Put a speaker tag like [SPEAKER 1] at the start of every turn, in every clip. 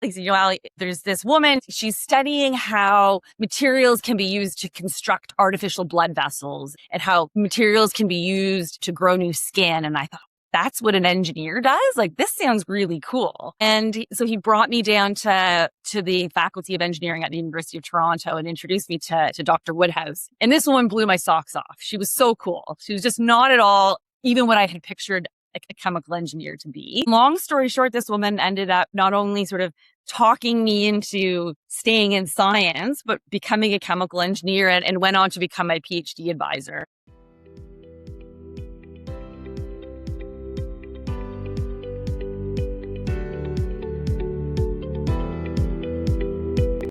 [SPEAKER 1] Like, Ali, there's this woman, she's studying how materials can be used to construct artificial blood vessels and how materials can be used to grow new skin. And I thought, that's what an engineer does? Like, this sounds really cool. And so he brought me down to the Faculty of Engineering at the University of Toronto and introduced me to Dr. Woodhouse. And this woman blew my socks off. She was so cool. She was just not at all even what I had pictured a chemical engineer to be. Long story short, this woman ended up not only sort of talking me into staying in science, but becoming a chemical engineer and went on to become my PhD advisor.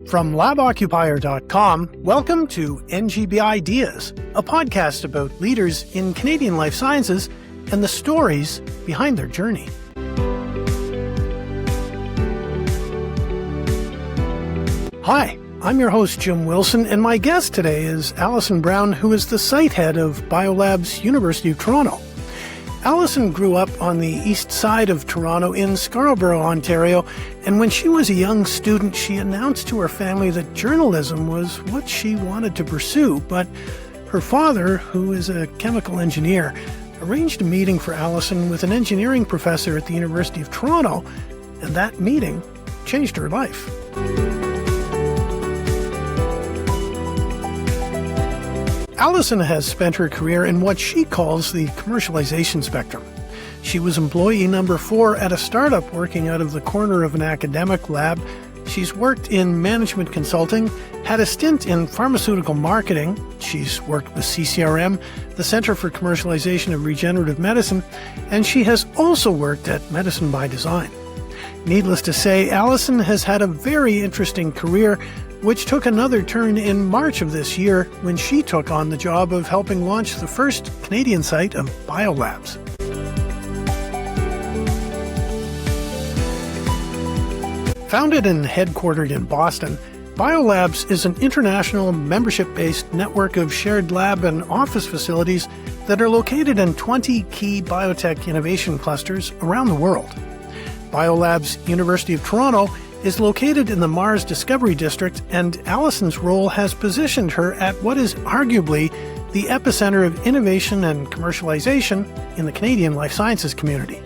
[SPEAKER 2] From laboccupier.com, welcome to NGBideas, a podcast about leaders in Canadian life sciences and the stories behind their journey. Hi, I'm your host, Jim Wilson, and my guest today is Allison Brown, who is the site head of BioLabs University of Toronto. Allison grew up on the east side of Toronto in Scarborough, Ontario, and when she was a young student, she announced to her family that journalism was what she wanted to pursue. But her father, who is a chemical engineer, arranged a meeting for Allison with an engineering professor at the University of Toronto, and that meeting changed her life. Allison has spent her career in what she calls the commercialization spectrum. She was employee number 4 at a startup working out of the corner of an academic lab. She's worked in management consulting, had a stint in pharmaceutical marketing. She's worked with CCRM, the Centre for Commercialization of Regenerative Medicine, and she has also worked at Medicine by Design. Needless to say, Allison has had a very interesting career, which took another turn in March of this year when she took on the job of helping launch the first Canadian site of BioLabs. Founded and headquartered in Boston, BioLabs is an international membership-based network of shared lab and office facilities that are located in 20 key biotech innovation clusters around the world. BioLabs University of Toronto is located in the Mars Discovery District, and Allison's role has positioned her at what is arguably the epicenter of innovation and commercialization in the Canadian life sciences community.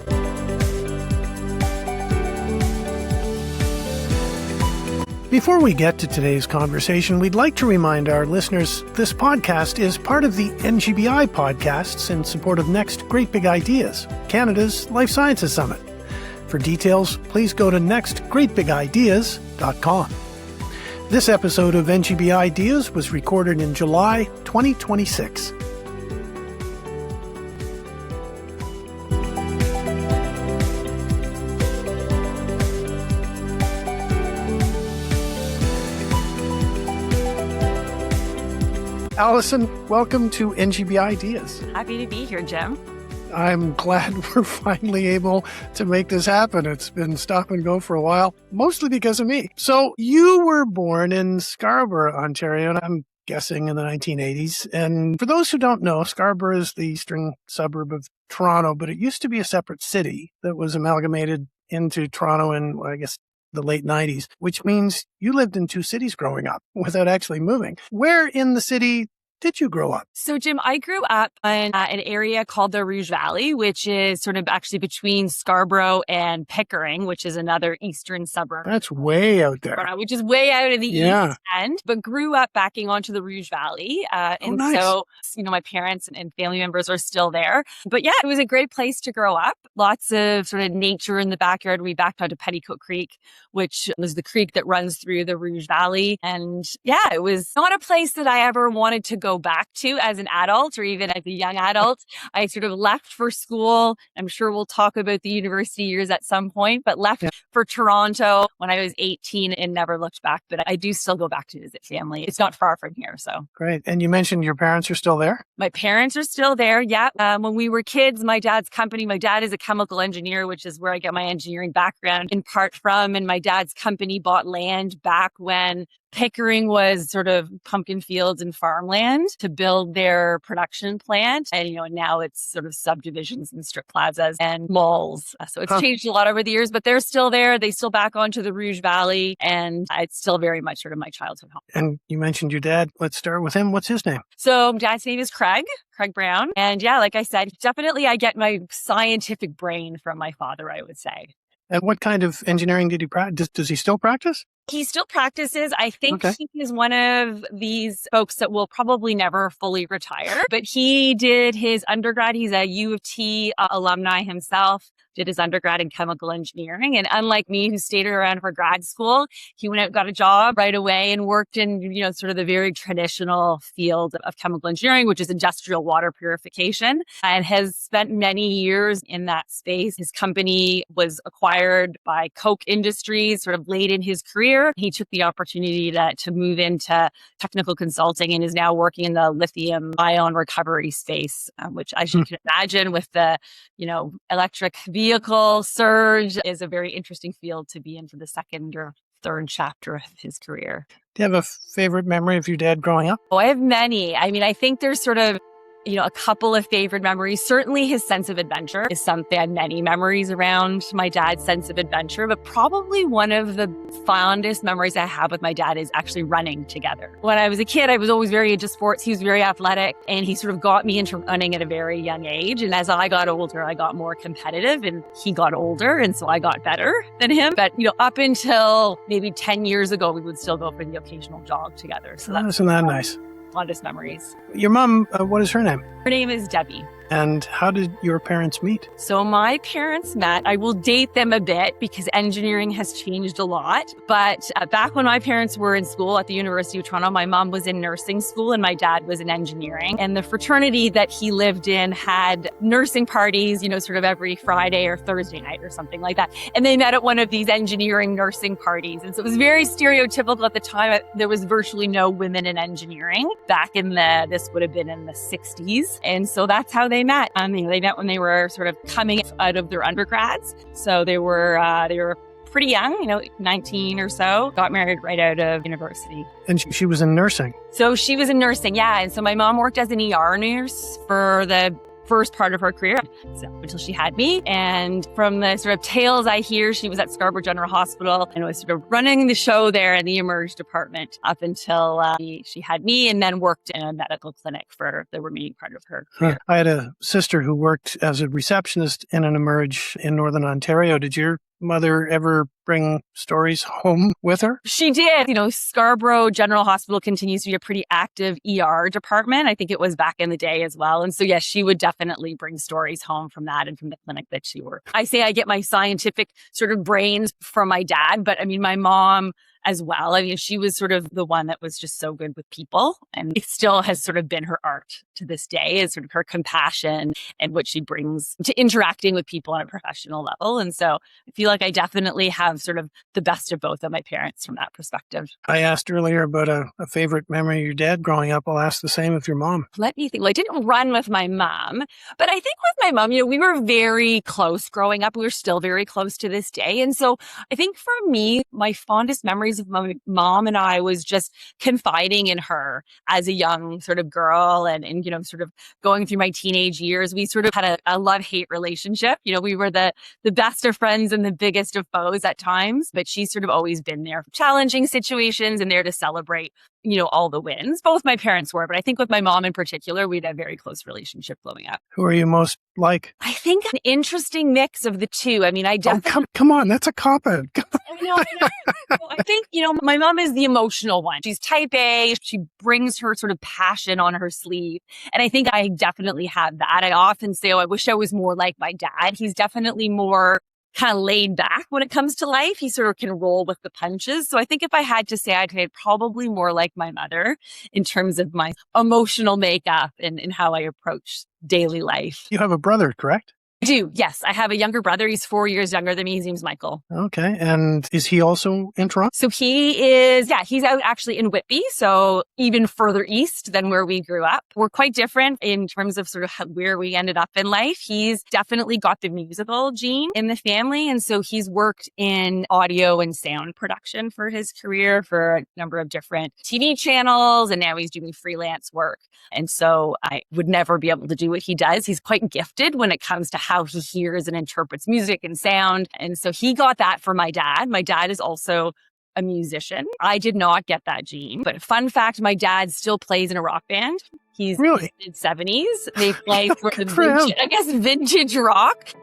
[SPEAKER 2] Before we get to today's conversation, we'd like to remind our listeners this podcast is part of the NGBI podcasts in support of Next Great Big Ideas, Canada's Life Sciences Summit. For details, please go to nextgreatbigideas.com. This episode of NGB Ideas was recorded in July 2026. Allison, welcome to NGB Ideas.
[SPEAKER 1] Happy to be here, Jim.
[SPEAKER 2] I'm glad we're finally able to make this happen. It's been stop and go for a while, mostly because of me. So you were born in Scarborough, Ontario, and I'm guessing in the 1980s. And for those who don't know, Scarborough is the eastern suburb of Toronto, but it used to be a separate city that was amalgamated into Toronto in, I guess, the late 90s, which means you lived in 2 cities growing up without actually moving. Where in the city did you grow up?
[SPEAKER 1] So, Jim, I grew up in an area called the Rouge Valley, which is sort of actually between Scarborough and Pickering, which is another eastern suburb.
[SPEAKER 2] That's way out there.
[SPEAKER 1] Which is way out of the east end, but grew up backing onto the Rouge Valley.
[SPEAKER 2] Nice.
[SPEAKER 1] So, my parents and family members are still there. But yeah, it was a great place to grow up. Lots of sort of nature in the backyard. We backed onto Petticoat Creek, which was the creek that runs through the Rouge Valley. And yeah, it was not a place that I ever wanted to go back to as an adult or even as a young adult. I sort of left for school. I'm sure we'll talk about the university years at some point, but left for Toronto when I was 18 and never looked back. But I do still go back to visit family. It's not far from here. So
[SPEAKER 2] great. And you mentioned your parents are still there?
[SPEAKER 1] My parents are still there. Yeah. When we were kids, my dad's company, my dad is a chemical engineer, which is where I get my engineering background in part from. And my dad's company bought land back when Pickering was sort of pumpkin fields and farmland to build their production plant. And, now it's sort of subdivisions and strip plazas and malls. So it's changed a lot over the years, but they're still there. They still back onto the Rouge Valley, and it's still very much sort of my childhood home.
[SPEAKER 2] And you mentioned your dad. Let's start with him. What's his name?
[SPEAKER 1] So Dad's name is Craig Brown. And yeah, like I said, definitely I get my scientific brain from my father, I would say.
[SPEAKER 2] And what kind of engineering did he practice? Does he still practice?
[SPEAKER 1] He still practices. I think he is one of these folks that will probably never fully retire, but he did his undergrad. He's a U of T alumni himself, did his undergrad in chemical engineering. And unlike me, who stayed around for grad school, he went out, got a job right away and worked in, sort of the very traditional field of chemical engineering, which is industrial water purification, and has spent many years in that space. His company was acquired by Koch Industries sort of late in his career. He took the opportunity to move into technical consulting and is now working in the lithium ion recovery space, which, as you can imagine, with the, electric vehicle surge, is a very interesting field to be in for the second or third chapter of his career.
[SPEAKER 2] Do you have a favorite memory of your dad growing up?
[SPEAKER 1] Oh, I have many. I mean, I think there's sort of a couple of favorite memories. Certainly his sense of adventure is something. I have many memories around my dad's sense of adventure, but probably one of the fondest memories I have with my dad is actually running together. When I was a kid, I was always very into sports. He was very athletic, and he sort of got me into running at a very young age. And as I got older, I got more competitive, and he got older, and so I got better than him. But, up until maybe 10 years ago, we would still go for the occasional jog together. So
[SPEAKER 2] isn't that nice?
[SPEAKER 1] Fondest memories.
[SPEAKER 2] Your mom, what is her name?
[SPEAKER 1] Her name is Debbie.
[SPEAKER 2] And how did your parents meet?
[SPEAKER 1] So my parents met. I will date them a bit because engineering has changed a lot. But back when my parents were in school at the University of Toronto, my mom was in nursing school and my dad was in engineering. And the fraternity that he lived in had nursing parties, sort of every Friday or Thursday night or something like that. And they met at one of these engineering nursing parties. And so it was very stereotypical at the time. There was virtually no women in engineering back in this would have been in the 60s. And so that's how they met. They met when they were sort of coming out of their undergrads. So they were pretty young, 19 or so, got married right out of university.
[SPEAKER 2] And she was in nursing.
[SPEAKER 1] So she was in nursing, yeah. And so my mom worked as an ER nurse for the first part of her career until she had me. And from the sort of tales I hear, she was at Scarborough General Hospital and was sort of running the show there in the emerge department up until she had me, and then worked in a medical clinic for the remaining part of her career.
[SPEAKER 2] I had a sister who worked as a receptionist in an emerge in Northern Ontario. Did your mother ever bring stories home with her?
[SPEAKER 1] She did. Scarborough General Hospital continues to be a pretty active ER department. I think it was back in the day as well. And so, yes, she would definitely bring stories home from that and from the clinic that she worked. I say I get my scientific sort of brains from my dad, but my mom as well. She was sort of the one that was just so good with people, and it still has sort of been her art to this day, is sort of her compassion and what she brings to interacting with people on a professional level. And so I feel like I definitely have sort of the best of both of my parents from that perspective.
[SPEAKER 2] I asked earlier about a favorite memory of your dad growing up. I'll ask the same of your mom.
[SPEAKER 1] Let me think. Well, I didn't run with my mom, but I think with my mom, we were very close growing up. We were still very close to this day. And so I think for me, my fondest memories of my mom and I was just confiding in her as a young sort of girl and sort of going through my teenage years. We sort of had a love-hate relationship. We were the best of friends and the biggest of foes at times, but she's sort of always been there for challenging situations and there to celebrate, all the wins. Both my parents were, but I think with my mom in particular, we had a very close relationship growing up.
[SPEAKER 2] Who are you most like?
[SPEAKER 1] I think an interesting mix of the two. I definitely...
[SPEAKER 2] come on, that's a cop-out.
[SPEAKER 1] I know. I think, my mom is the emotional one. She's type A. She brings her sort of passion on her sleeve. And I think I definitely have that. I often say, I wish I was more like my dad. He's definitely more kind of laid back when it comes to life. He sort of can roll with the punches. So I think if I had to say, I'd say probably more like my mother in terms of my emotional makeup and how I approach daily life.
[SPEAKER 2] You have a brother, correct?
[SPEAKER 1] I do. Yes. I have a younger brother. He's 4 years younger than me. His name's Michael.
[SPEAKER 2] Okay. And is he also in Toronto?
[SPEAKER 1] So he's out actually in Whitby. So even further east than where we grew up. We're quite different in terms of sort of where we ended up in life. He's definitely got the musical gene in the family. And so he's worked in audio and sound production for his career for a number of different TV channels. And now he's doing freelance work. And so I would never be able to do what he does. He's quite gifted when it comes to how he hears and interprets music and sound. And so he got that from my dad. My dad is also a musician. I did not get that gene. But fun fact, my dad still plays in a rock band. He's
[SPEAKER 2] really?
[SPEAKER 1] in his 70s. They play for the vintage rock.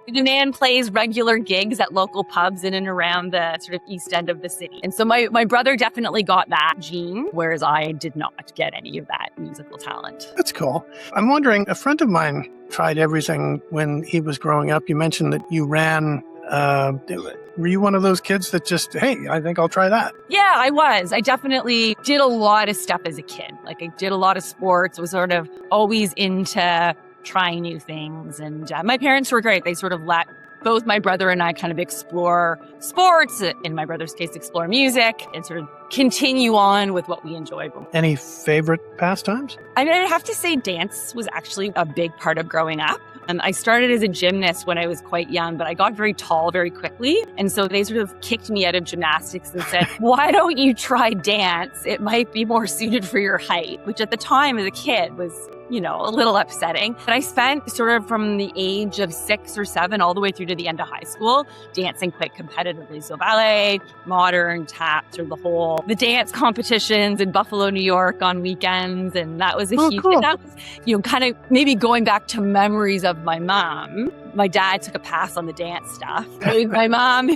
[SPEAKER 1] The man plays regular gigs at local pubs in and around the sort of east end of the city. And so my brother definitely got that gene, whereas I did not get any of that musical talent.
[SPEAKER 2] That's cool. I'm wondering, a friend of mine tried everything when he was growing up. You mentioned that you ran. Were you one of those kids that just, hey, I think I'll try that?
[SPEAKER 1] Yeah, I was. I definitely did a lot of stuff as a kid. Like I did a lot of sports, was sort of always into trying new things. And my parents were great. They sort of let both my brother and I kind of explore sports, in my brother's case, explore music, and sort of continue on with what we enjoyed.
[SPEAKER 2] Any favorite pastimes?
[SPEAKER 1] I mean, I'd have to say dance was actually a big part of growing up. And I started as a gymnast when I was quite young, but I got very tall very quickly. And so they sort of kicked me out of gymnastics and said, why don't you try dance? It might be more suited for your height, which at the time as a kid was, a little upsetting. But I spent sort of from the age of 6 or 7 all the way through to the end of high school dancing quite competitively. So ballet, modern, tap, sort of the dance competitions in Buffalo, New York on weekends. And that was huge,
[SPEAKER 2] cool.
[SPEAKER 1] That was, kind of maybe going back to memories of my mom. My dad took a pass on the dance stuff. My mom,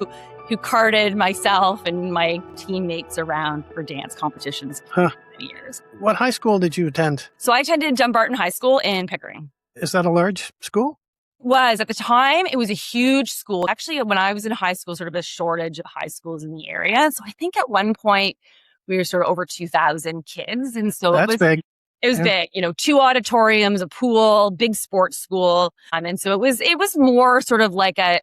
[SPEAKER 1] who carted myself and my teammates around for dance competitions for many years.
[SPEAKER 2] What high school did you attend?
[SPEAKER 1] So I attended Dumbarton High School in Pickering.
[SPEAKER 2] Is that a large school?
[SPEAKER 1] Was. At the time, it was a huge school. Actually, when I was in high school, sort of a shortage of high schools in the area. So I think at one point, we were sort of over 2,000 kids. And so
[SPEAKER 2] That's big.
[SPEAKER 1] It was big, 2 auditoriums, a pool, big sports school. And so it was more sort of like an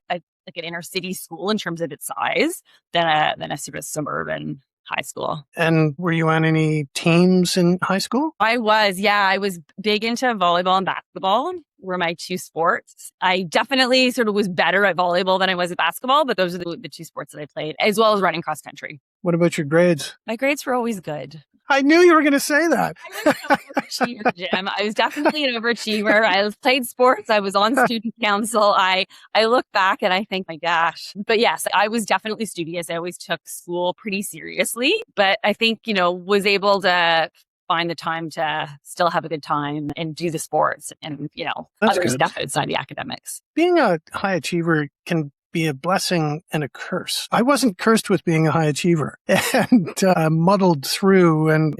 [SPEAKER 1] inner city school in terms of its size than a sort of suburban high school.
[SPEAKER 2] And were you on any teams in high school?
[SPEAKER 1] I was, yeah. I was big into volleyball and basketball were my 2 sports. I definitely sort of was better at volleyball than I was at basketball, but those are the 2 sports that I played, as well as running cross country.
[SPEAKER 2] What about your grades?
[SPEAKER 1] My grades were always good.
[SPEAKER 2] I knew you were going to say that.
[SPEAKER 1] I was an overachiever, Jim. I was definitely an overachiever. I played sports. I was on student council. I look back and I think, my gosh. But yes, I was definitely studious. I always took school pretty seriously. But I think, was able to find the time to still have a good time and do the sports and,
[SPEAKER 2] That's
[SPEAKER 1] other
[SPEAKER 2] good.
[SPEAKER 1] stuff outside the academics.
[SPEAKER 2] Being a high achiever can be a blessing and a curse. I wasn't cursed with being a high achiever and muddled through, and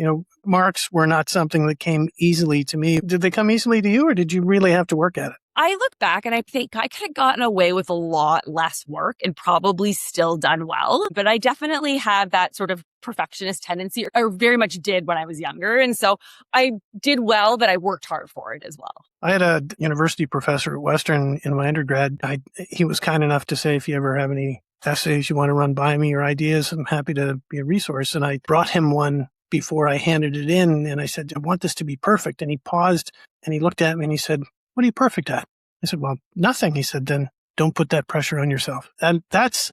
[SPEAKER 2] marks were not something that came easily to me. Did they come easily to you, or did you really have to work at it?
[SPEAKER 1] I look back and I think I could have gotten away with a lot less work and probably still done well. But I definitely have that sort of perfectionist tendency, or very much did when I was younger. And so I did well, but I worked hard for it as well.
[SPEAKER 2] I had a university professor at Western in my undergrad. He was kind enough to say, if you ever have any essays you want to run by me or ideas, I'm happy to be a resource. And I brought him one before I handed it in. And I said, I want this to be perfect. And he paused and he looked at me and he said, what are you perfect at? I said, well, nothing. He said, then don't put that pressure on yourself. And that's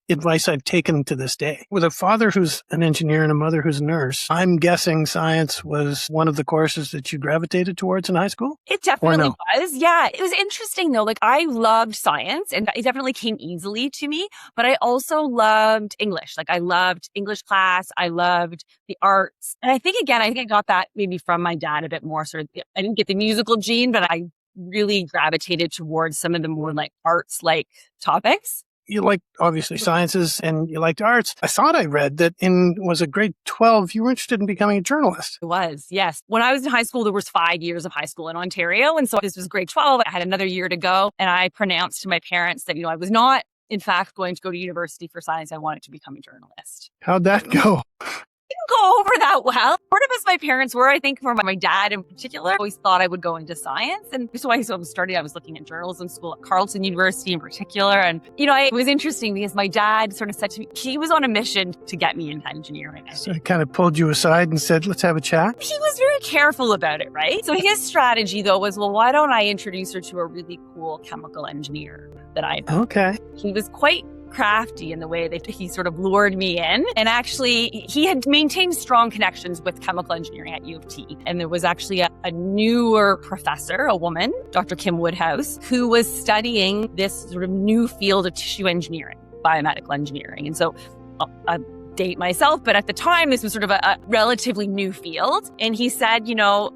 [SPEAKER 2] advice I've taken to this day. With a father who's an engineer and a mother who's a nurse, I'm guessing science was one of the courses that you gravitated towards in high school?
[SPEAKER 1] It definitely was. Yeah. It was interesting though. Like I loved science and it definitely came easily to me, but I also loved English. Like I loved English class. I loved the arts. And I think I got that maybe from my dad a bit more. Sort of, I didn't get the musical gene, but I really gravitated towards some of the more like arts like topics.
[SPEAKER 2] You liked obviously sciences and you liked arts. I thought I read that was a grade 12, you were interested in becoming a journalist.
[SPEAKER 1] It was, yes. When I was in high school, there was 5 years of high school in Ontario. And so this was grade 12. I had another year to go. And I pronounced to my parents that, I was not, in fact, going to go to university for science. I wanted to become a journalist.
[SPEAKER 2] How'd that go?
[SPEAKER 1] didn't go over that well. Part of us, my parents were, I think, for my dad in particular, always thought I would go into science. And so I was looking at journalism school at Carleton University in particular. And, it was interesting because my dad sort of said to me, he was on a mission to get me into engineering.
[SPEAKER 2] So he kind of pulled you aside and said, let's have a chat.
[SPEAKER 1] He was very careful about it, right? So his strategy, though, was, well, why don't I introduce her to a really cool chemical engineer that I know?
[SPEAKER 2] Okay.
[SPEAKER 1] He was quite crafty in the way that he sort of lured me in. And actually, he had maintained strong connections with chemical engineering at U of T. And there was actually a newer professor, a woman, Dr. Kim Woodhouse, who was studying this sort of new field of tissue engineering, biomedical engineering. And so I date myself, but at the time, this was sort of a relatively new field. And he said,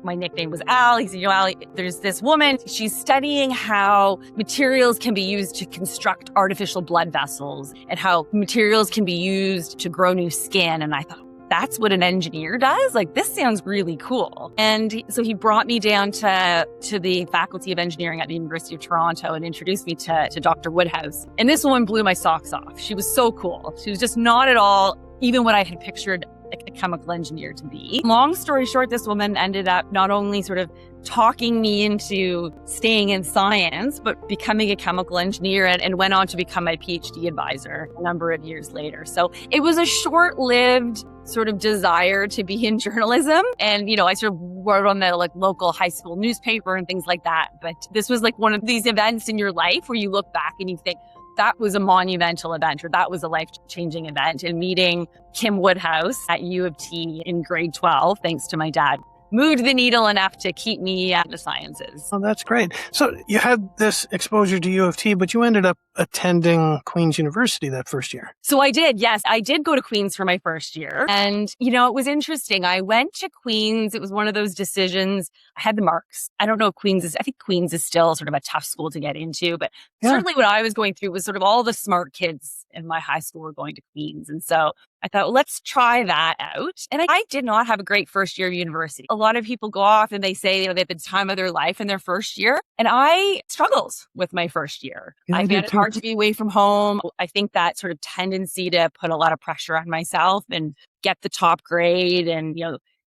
[SPEAKER 1] my nickname was Al. He said, Al, there's this woman, she's studying how materials can be used to construct artificial blood vessels and how materials can be used to grow new skin. And I thought, that's what an engineer does? Like, this sounds really cool. And so he brought me down to the Faculty of Engineering at the University of Toronto and introduced me to Dr. Woodhouse. And this woman blew my socks off. She was so cool. She was just not at all even what I had pictured a chemical engineer to be. Long story short, this woman ended up not only sort of talking me into staying in science, but becoming a chemical engineer and went on to become my PhD advisor a number of years later. So it was a short-lived sort of desire to be in journalism. And, I sort of wrote on the local high school newspaper and things like that. But this was one of these events in your life where you look back and you think, that was a monumental event, or that was a life-changing event. And meeting Kim Woodhouse at U of T in grade 12, thanks to my dad, moved the needle enough to keep me at the sciences.
[SPEAKER 2] Oh, that's great. So you had this exposure to U of T, but you ended up attending Queen's University that first year.
[SPEAKER 1] So I did, yes. I did go to Queen's for my first year. And, it was interesting. I went to Queen's. It was one of those decisions. I had the marks. I don't know if I think Queen's is still sort of a tough school to get into, but certainly what I was going through was sort of all the smart kids in my high school were going to Queen's. And so I thought, well, let's try that out. And I did not have a great first year of university. A lot of people go off and they say, they had the time of their life in their first year. And I struggled with my first year.
[SPEAKER 2] Yeah,
[SPEAKER 1] I found it hard to be away from home. I think that sort of tendency to put a lot of pressure on myself and get the top grade. And,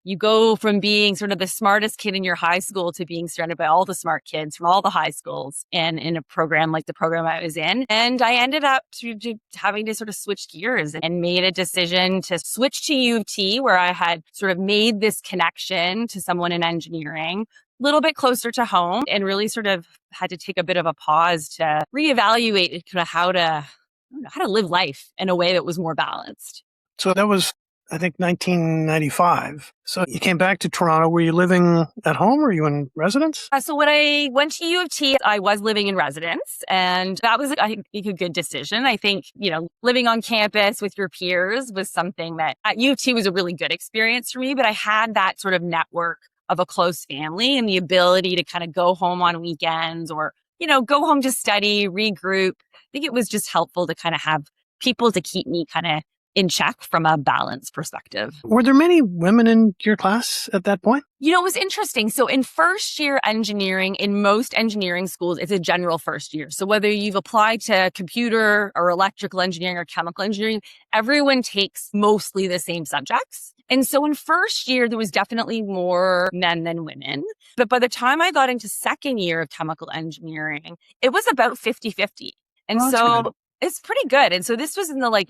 [SPEAKER 1] you go from being sort of the smartest kid in your high school to being surrounded by all the smart kids from all the high schools and in a program like the program I was in. And I ended up having to sort of switch gears and made a decision to switch to U of T, where I had sort of made this connection to someone in engineering, a little bit closer to home, and really sort of had to take a bit of a pause to reevaluate kind of how to live life in a way that was more balanced.
[SPEAKER 2] So that was, I think, 1995. So you came back to Toronto. Were you living at home or were you in residence?
[SPEAKER 1] So when I went to U of T, I was living in residence. And that was, I think, a good decision. I think, living on campus with your peers was something that at U of T was a really good experience for me. But I had that sort of network of a close family and the ability to kind of go home on weekends or, go home to study, regroup. I think it was just helpful to kind of have people to keep me kind of in check from a balance perspective.
[SPEAKER 2] Were there many women in your class at that point?
[SPEAKER 1] It was interesting. So in first year engineering, in most engineering schools, it's a general first year. So whether you've applied to computer or electrical engineering or chemical engineering, everyone takes mostly the same subjects. And so in first year, there was definitely more men than women. But by the time I got into second year of chemical engineering, it was about 50-50. And so it's pretty good. And so this was in the late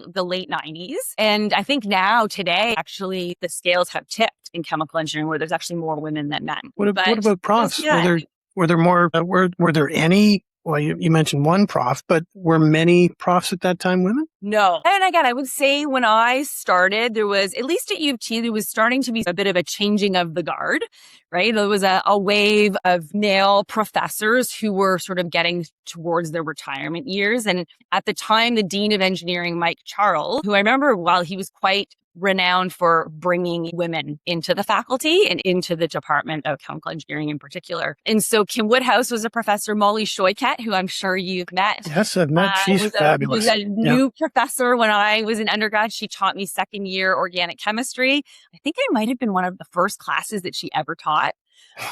[SPEAKER 1] 90s. And I think today, actually, the scales have tipped in chemical engineering where there's actually more women than men.
[SPEAKER 2] What about profs? Yeah. Were there more, were there any? Well, you mentioned one prof, but were many profs at that time women?
[SPEAKER 1] No. And again, I would say when I started, there was, at least at U of T, there was starting to be a bit of a changing of the guard, right? There was a wave of male professors who were sort of getting towards their retirement years. And at the time, the Dean of Engineering, Mike Charles, who I remember while he was quite renowned for bringing women into the faculty and into the Department of Chemical Engineering in particular. And so Kim Woodhouse was a professor, Molly Shoykett, who I'm sure you've met.
[SPEAKER 2] Yes, I've met. She's fabulous.
[SPEAKER 1] She was a new professor when I was in undergrad. She taught me second year organic chemistry. I think I might have been one of the first classes that she ever taught.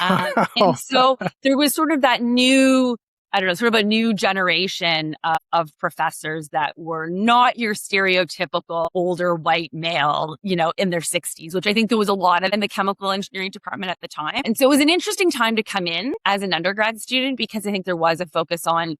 [SPEAKER 1] And so there was sort of that new I don't know, sort of a new generation of professors that were not your stereotypical older white male, in their 60s, which I think there was a lot of in the chemical engineering department at the time. And so it was an interesting time to come in as an undergrad student because I think there was a focus on,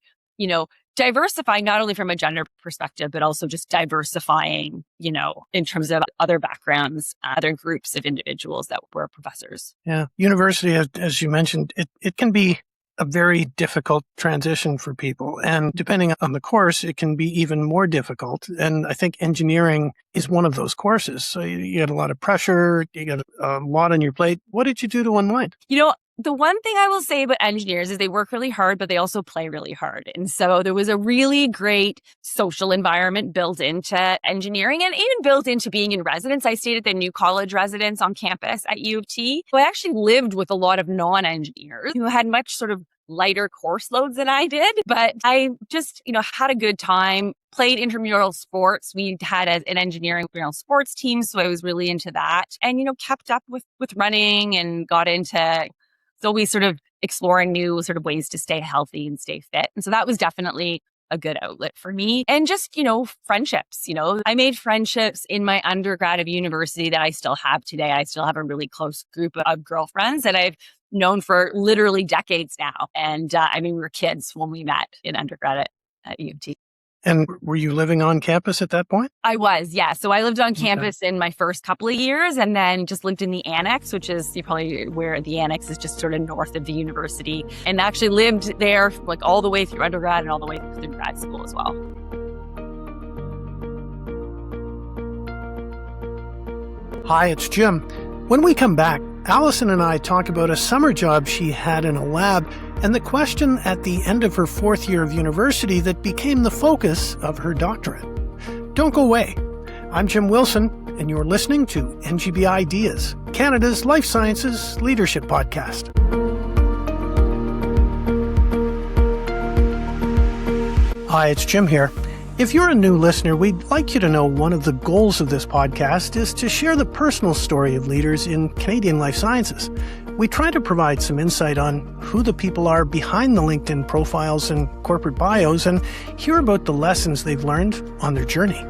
[SPEAKER 1] diversifying not only from a gender perspective, but also just diversifying, in terms of other backgrounds, other groups of individuals that were professors.
[SPEAKER 2] Yeah. University, as you mentioned, it can be a very difficult transition for people. And depending on the course, it can be even more difficult. And I think engineering is one of those courses. So you get a lot of pressure, you get a lot on your plate. What did you do to unwind?
[SPEAKER 1] The one thing I will say about engineers is they work really hard, but they also play really hard. And so there was a really great social environment built into engineering and even built into being in residence. I stayed at the New College residence on campus at U of T. So I actually lived with a lot of non-engineers who had much sort of lighter course loads than I did. But I just, had a good time, played intramural sports. We had an engineering sports team. So I was really into that and, kept up with running and got into always sort of exploring new sort of ways to stay healthy and stay fit. And so that was definitely a good outlet for me. And just, friendships, I made friendships in my undergrad of university that I still have today. I still have a really close group of girlfriends that I've known for literally decades now. And we were kids when we met in undergrad at U of T.
[SPEAKER 2] And were you living on campus at that point?
[SPEAKER 1] I was, yeah. So I lived on campus in my first couple of years and then just lived in the annex, which is you probably where the annex is just sort of north of the university, and actually lived there like all the way through undergrad and all the way through grad school as well.
[SPEAKER 2] Hi, it's Jim. When we come back, Allison and I talk about a summer job she had in a lab and the question at the end of her fourth year of university that became the focus of her doctorate. Don't go away. I'm Jim Wilson, and you're listening to NGBideas, Canada's Life Sciences Leadership Podcast. Hi, it's Jim here. If you're a new listener, we'd like you to know one of the goals of this podcast is to share the personal story of leaders in Canadian life sciences. We try to provide some insight on who the people are behind the LinkedIn profiles and corporate bios and hear about the lessons they've learned on their journey.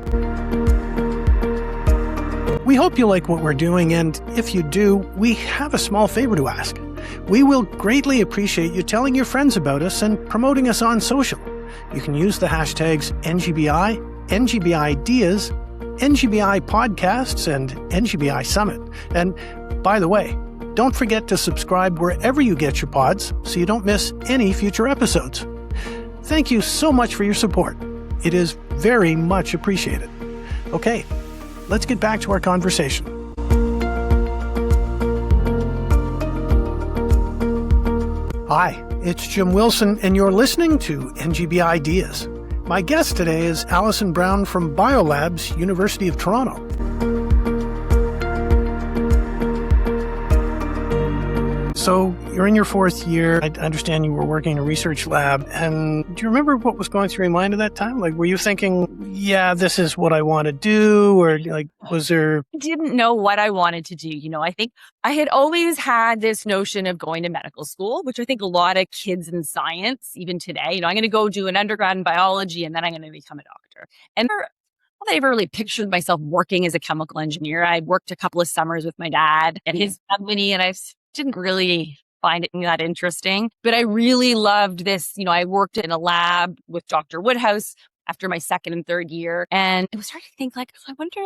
[SPEAKER 2] We hope you like what we're doing, and if you do, we have a small favor to ask. We will greatly appreciate you telling your friends about us and promoting us on social. You can use the hashtags NGBI, NGBideas, NGBI Podcasts, and NGBI Summit. And by the way, don't forget to subscribe wherever you get your pods so you don't miss any future episodes. Thank you so much for your support. It is very much appreciated. Okay, let's get back to our conversation. Hi, it's Jim Wilson, and you're listening to NGBideas. My guest today is Allison Brown from BioLabs University of Toronto. So you're in your fourth year. I understand you were working in a research lab. And do you remember what was going through your mind at that time? Like, were you thinking, yeah, this is what I want to do? Or like, was there...
[SPEAKER 1] I didn't know what I wanted to do. I think I had always had this notion of going to medical school, which I think a lot of kids in science, even today, I'm going to go do an undergrad in biology and then I'm going to become a doctor. And I never really pictured myself working as a chemical engineer. I worked a couple of summers with my dad at his company, and I didn't really find it that interesting. But I really loved this. I worked in a lab with Dr. Woodhouse after my second and third year. And I was starting to think I wonder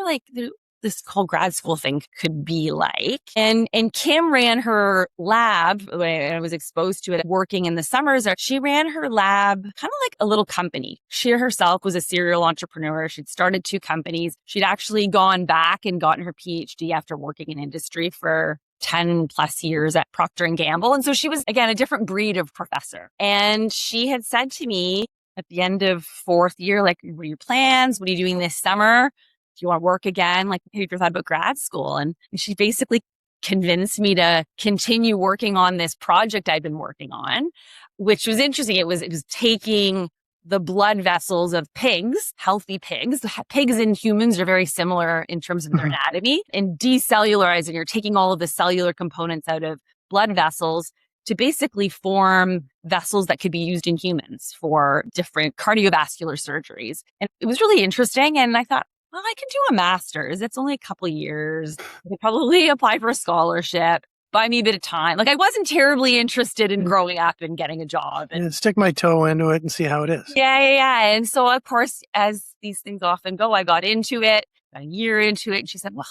[SPEAKER 1] this whole grad school thing could be like. And Kim ran her lab when I was exposed to it working in the summers. She ran her lab kind of like a little company. She herself was a serial entrepreneur. She'd started 2 companies. She'd actually gone back and gotten her PhD after working in industry for 10 plus years at Procter & Gamble. And so she was, again, a different breed of professor. And she had said to me at the end of fourth year, what are your plans? What are you doing this summer? Do you want to work again? Have you ever thought about grad school? And she basically convinced me to continue working on this project I'd been working on, which was interesting. It was taking the blood vessels of pigs, healthy pigs. Pigs and humans are very similar in terms of their anatomy, and decellularizing, or taking all of the cellular components out of blood vessels to basically form vessels that could be used in humans for different cardiovascular surgeries. And it was really interesting. And I thought, well, I can do a master's. It's only a couple of years. I could probably apply for a scholarship, buy me a bit of time. Like I wasn't terribly interested in growing up and getting a job.
[SPEAKER 2] And stick my toe into it and see how it is.
[SPEAKER 1] Yeah. And so, of course, as these things often go, I got into it, got a year into it. And she said, well,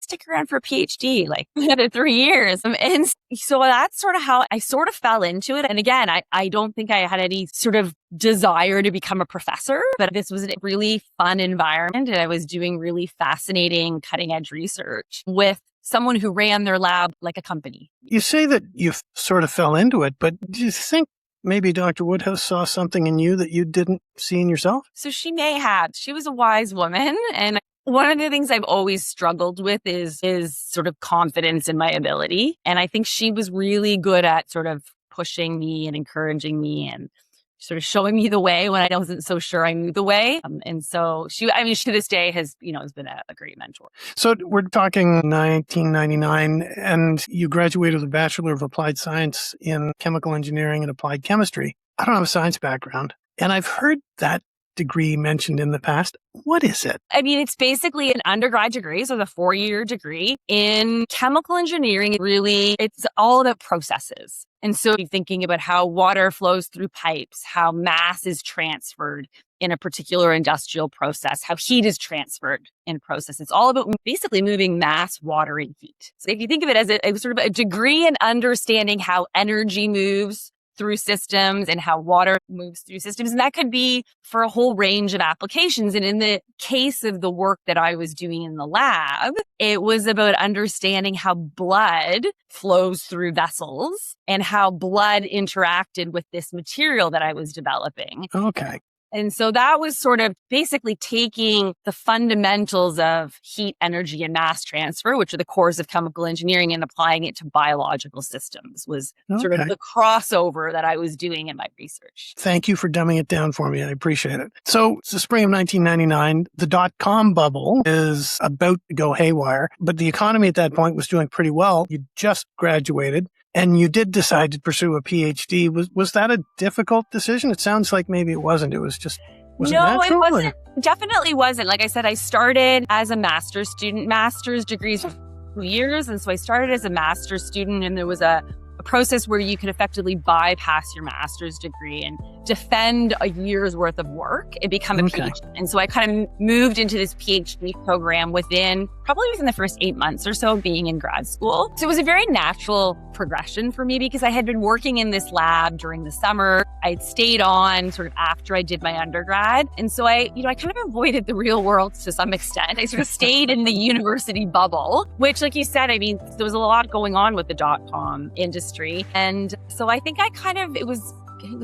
[SPEAKER 1] stick around for a PhD, like another 3 years. And so that's sort of how I sort of fell into it. And again, I don't think I had any sort of desire to become a professor, but this was a really fun environment. And I was doing really fascinating cutting edge research with someone who ran their lab like a company.
[SPEAKER 2] You say that you sort of fell into it, but do you think maybe Dr. Woodhouse saw something in you that you didn't see in yourself?
[SPEAKER 1] So she may have. She was a wise woman. And one of the things I've always struggled with is sort of confidence in my ability. And I think she was really good at sort of pushing me and encouraging me and sort of showing me the way when I wasn't so sure I knew the way. And so she to this day has been a great mentor.
[SPEAKER 2] So we're talking 1999 and you graduated with a Bachelor of Applied Science in Chemical Engineering and Applied Chemistry. I don't have a science background, and I've heard that degree mentioned in the past. What is it?
[SPEAKER 1] It's basically an undergrad degree, so the 4-year degree in chemical engineering. Really, it's all about processes. And so you're thinking about how water flows through pipes, how mass is transferred in a particular industrial process, how heat is transferred in a process. It's all about basically moving mass, water, and heat. So if you think of it as a sort of a degree in understanding how energy moves through systems and how water moves through systems. And that could be for a whole range of applications. And in the case of the work that I was doing in the lab, it was about understanding how blood flows through vessels and how blood interacted with this material that I was developing.
[SPEAKER 2] Okay.
[SPEAKER 1] And so that was sort of basically taking the fundamentals of heat, energy, and mass transfer, which are the cores of chemical engineering, and applying it to biological systems was sort of the crossover that I was doing in my research.
[SPEAKER 2] Thank you for dumbing it down for me. I appreciate it. So it's the spring of 1999. The dot-com bubble is about to go haywire, but the economy at that point was doing pretty well. You just graduated. And you did decide to pursue a PhD. Was that a difficult decision? It sounds like maybe it wasn't. It was just, was it natural?
[SPEAKER 1] No, it wasn't. Definitely wasn't. Like I said, I started as a master's student, master's degrees for 2 years. And so I started as a master's student, and there was a process where you could effectively bypass your master's degree and defend a year's worth of work and become a PhD. And so I kind of moved into this PhD program within the first 8 months or so of being in grad school. So it was a very natural progression for me because I had been working in this lab during the summer. I'd stayed on sort of after I did my undergrad. And so I kind of avoided the real world to some extent. I sort of stayed in the university bubble, which, like you said, there was a lot going on with the dot-com industry. And so I think it was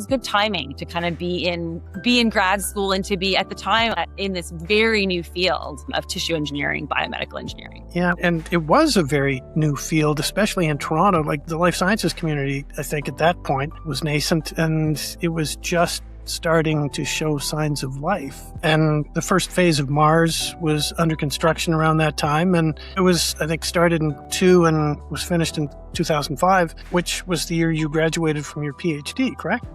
[SPEAKER 1] good timing to kind of be in grad school and to be at the time in this very new field of tissue engineering, biomedical engineering.
[SPEAKER 2] Yeah. And it was a very new field, especially in Toronto. Like the life sciences community, I think at that point was nascent, and it was just starting to show signs of life. And the first phase of Mars was under construction around that time. And it was, I think, started in 2002 and was finished in 2005, which was the year you graduated from your PhD, correct?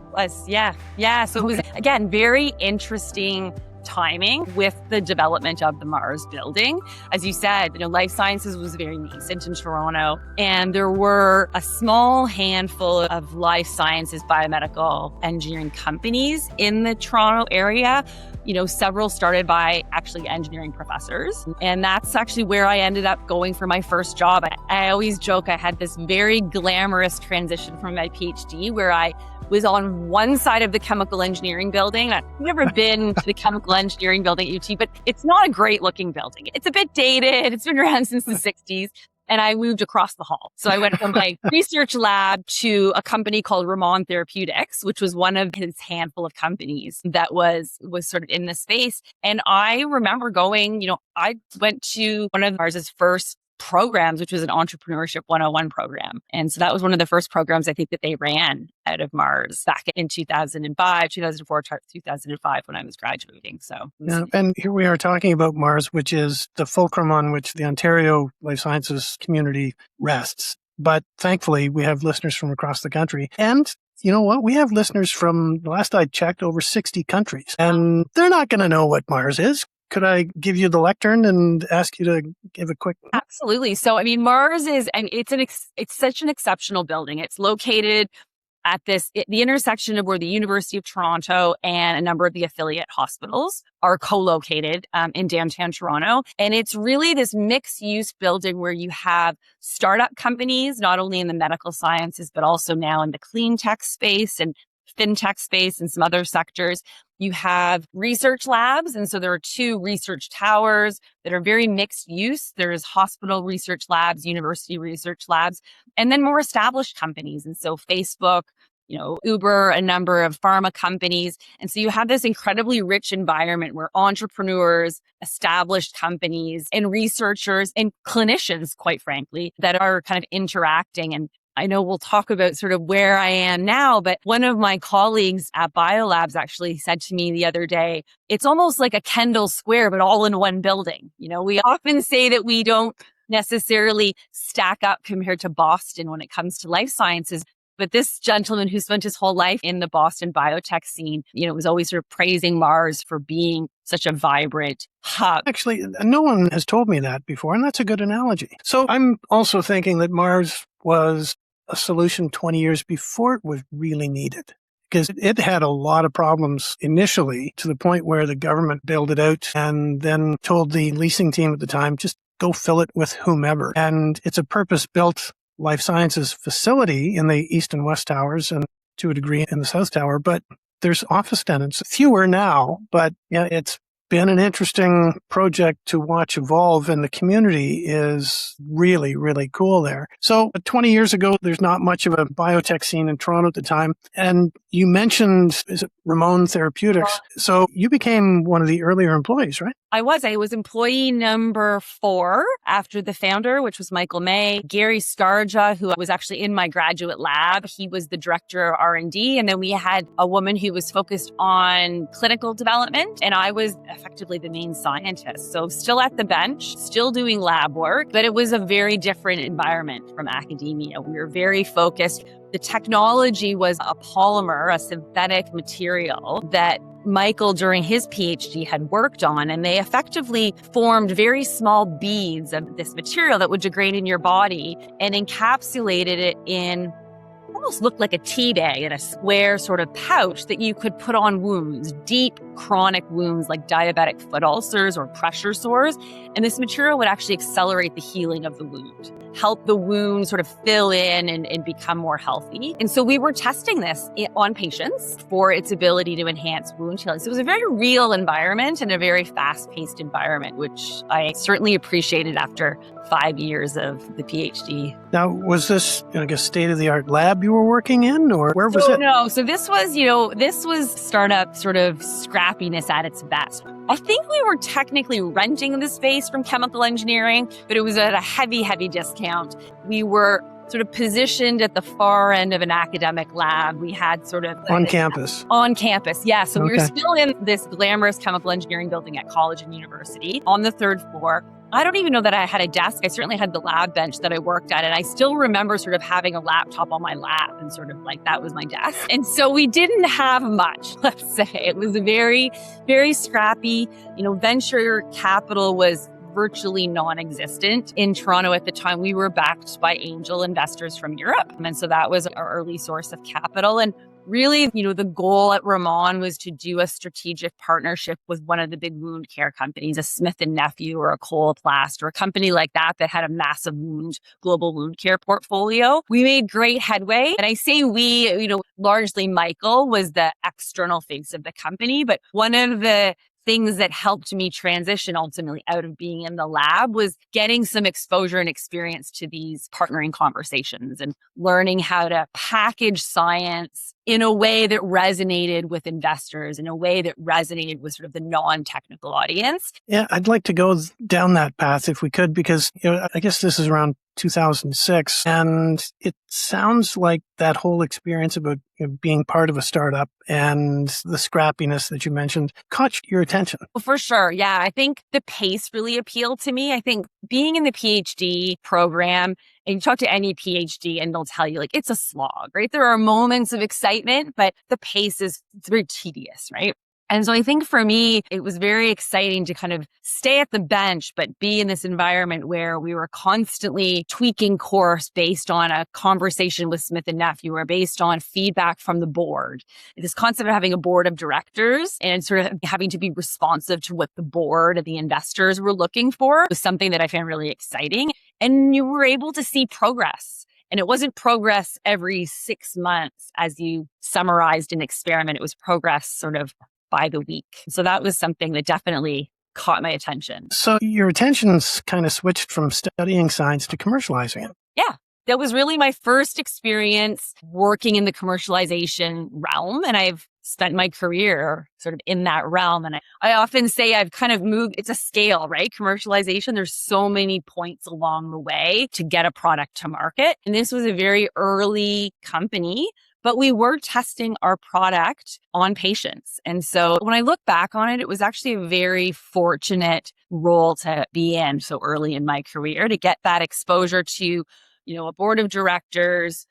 [SPEAKER 1] Yeah. So it was, again, very interesting timing with the development of the Mars building. As you said, life sciences was very nascent in Toronto, and there were a small handful of life sciences biomedical engineering companies in the Toronto area. Several started by actually engineering professors. And that's actually where I ended up going for my first job. I always joke I had this very glamorous transition from my PhD where I was on one side of the chemical engineering building. I've never been to the chemical engineering building at UT, but it's not a great looking building. It's a bit dated. It's been around since the 60s. And I moved across the hall. So I went from my research lab to a company called Ramon Therapeutics, which was one of his handful of companies that was sort of in the space. And I remember going, I went to one of Mars's first programs, which was an Entrepreneurship 101 program. And so that was one of the first programs I think that they ran out of Mars back in 2005, 2004, 2005 when I was graduating. So,
[SPEAKER 2] and here we are talking about Mars, which is the fulcrum on which the Ontario life sciences community rests. but thankfully we have listeners from across the country. And you know what? We have listeners from, the last I checked, over 60 countries, and they're not going to know what Mars is. Could I give you the lectern and ask you to give a quick?
[SPEAKER 1] Absolutely. So, I mean, Mars is, and it's such an exceptional building. It's located at the intersection of where the University of Toronto and a number of the affiliate hospitals are co-located in downtown Toronto. And it's really this mixed use building where you have startup companies, not only in the medical sciences, but also now in the clean tech space and fintech space and some other sectors. You have research labs. And so there are 2 research towers that are very mixed use. There's hospital research labs, university research labs, and then more established companies. And so Facebook, Uber, a number of pharma companies. And so you have this incredibly rich environment where entrepreneurs, established companies, and researchers and clinicians, quite frankly, that are kind of interacting. And I know we'll talk about sort of where I am now, but one of my colleagues at BioLabs actually said to me the other day, it's almost like a Kendall Square, but all in one building. We often say that we don't necessarily stack up compared to Boston when it comes to life sciences. But this gentleman who spent his whole life in the Boston biotech scene, was always sort of praising Mars for being such a vibrant hub.
[SPEAKER 2] Actually, no one has told me that before, and that's a good analogy. So I'm also thinking that Mars was a solution 20 years before it was really needed, because it had a lot of problems initially, to the point where the government bailed it out and then told the leasing team at the time, just go fill it with whomever. And it's a purpose-built life sciences facility in the East and West Towers, and to a degree in the South Tower, but there's office tenants, fewer now, but yeah, it's been an interesting project to watch evolve, and the community is really, really cool there. So 20 years ago, there's not much of a biotech scene in Toronto at the time. And you mentioned, is it Ramon Therapeutics? So you became one of the earlier employees, right?
[SPEAKER 1] I was employee number 4 after the founder, which was Michael May. Gary Scarja, who was actually in my graduate lab, he was the director of R&D. And then we had a woman who was focused on clinical development, and I was effectively the main scientist. So still at the bench, still doing lab work, but it was a very different environment from academia. We were very focused. The technology was a polymer, a synthetic material that Michael, during his PhD, had worked on, and they effectively formed very small beads of this material that would degrade in your body and encapsulated it in almost looked like a tea bag in a square sort of pouch that you could put on wounds, deep chronic wounds like diabetic foot ulcers or pressure sores. And this material would actually accelerate the healing of the wound, help the wound sort of fill in and become more healthy. And so we were testing this on patients for its ability to enhance wound healing. So it was a very real environment and a very fast-paced environment, which I certainly appreciated after 5 years of the PhD.
[SPEAKER 2] Now, was this like a state-of-the-art lab you were working in, or where was it?
[SPEAKER 1] No, so this was startup sort of scrappiness at its best. I think we were technically renting the space from chemical engineering, but it was at a heavy, heavy discount. We were sort of positioned at the far end of an academic lab. We had sort of...
[SPEAKER 2] On campus?
[SPEAKER 1] On campus, yeah. So we were still in this glamorous chemical engineering building at college and university on the 3rd floor. I don't even know that I had a desk. I certainly had the lab bench that I worked at. And I still remember sort of having a laptop on my lap and sort of like that was my desk. And so we didn't have much, let's say. It was very, very scrappy. Venture capital was virtually non-existent in Toronto at the time. We were backed by angel investors from Europe. And so that was our early source of capital. And really, the goal at Ramon was to do a strategic partnership with one of the big wound care companies, a Smith & Nephew or a Coloplast or a company like that had a massive global wound care portfolio. We made great headway. And I say we, largely Michael was the external face of the company. But one of the things that helped me transition ultimately out of being in the lab was getting some exposure and experience to these partnering conversations and learning how to package science in a way that resonated with investors, in a way that resonated with sort of the non-technical audience.
[SPEAKER 2] Yeah, I'd like to go down that path if we could, because I guess this is around 2006, and it sounds like that whole experience about being part of a startup and the scrappiness that you mentioned caught your attention.
[SPEAKER 1] Well, for sure. Yeah, I think the pace really appealed to me. I think being in the PhD program And you talk to any PhD and they'll tell you, like, it's a slog, right? There are moments of excitement, but the pace is very tedious, right? And so I think for me, it was very exciting to kind of stay at the bench, but be in this environment where we were constantly tweaking course based on a conversation with Smith and Nephew or based on feedback from the board. This concept of having a board of directors and sort of having to be responsive to what the board and the investors were looking for was something that I found really exciting. And you were able to see progress. And it wasn't progress every 6 months as you summarized an experiment. It was progress sort of by the week. So that was something that definitely caught my attention.
[SPEAKER 2] So your attention's kind of switched from studying science to commercializing it.
[SPEAKER 1] Yeah. That was really my first experience working in the commercialization realm. And I've spent my career sort of in that realm. And I often say I've kind of moved, it's a scale, right? Commercialization, there's so many points along the way to get a product to market. And this was a very early company, but we were testing our product on patients. And so when I look back on it, it was actually a very fortunate role to be in so early in my career to get that exposure to, a board of directors,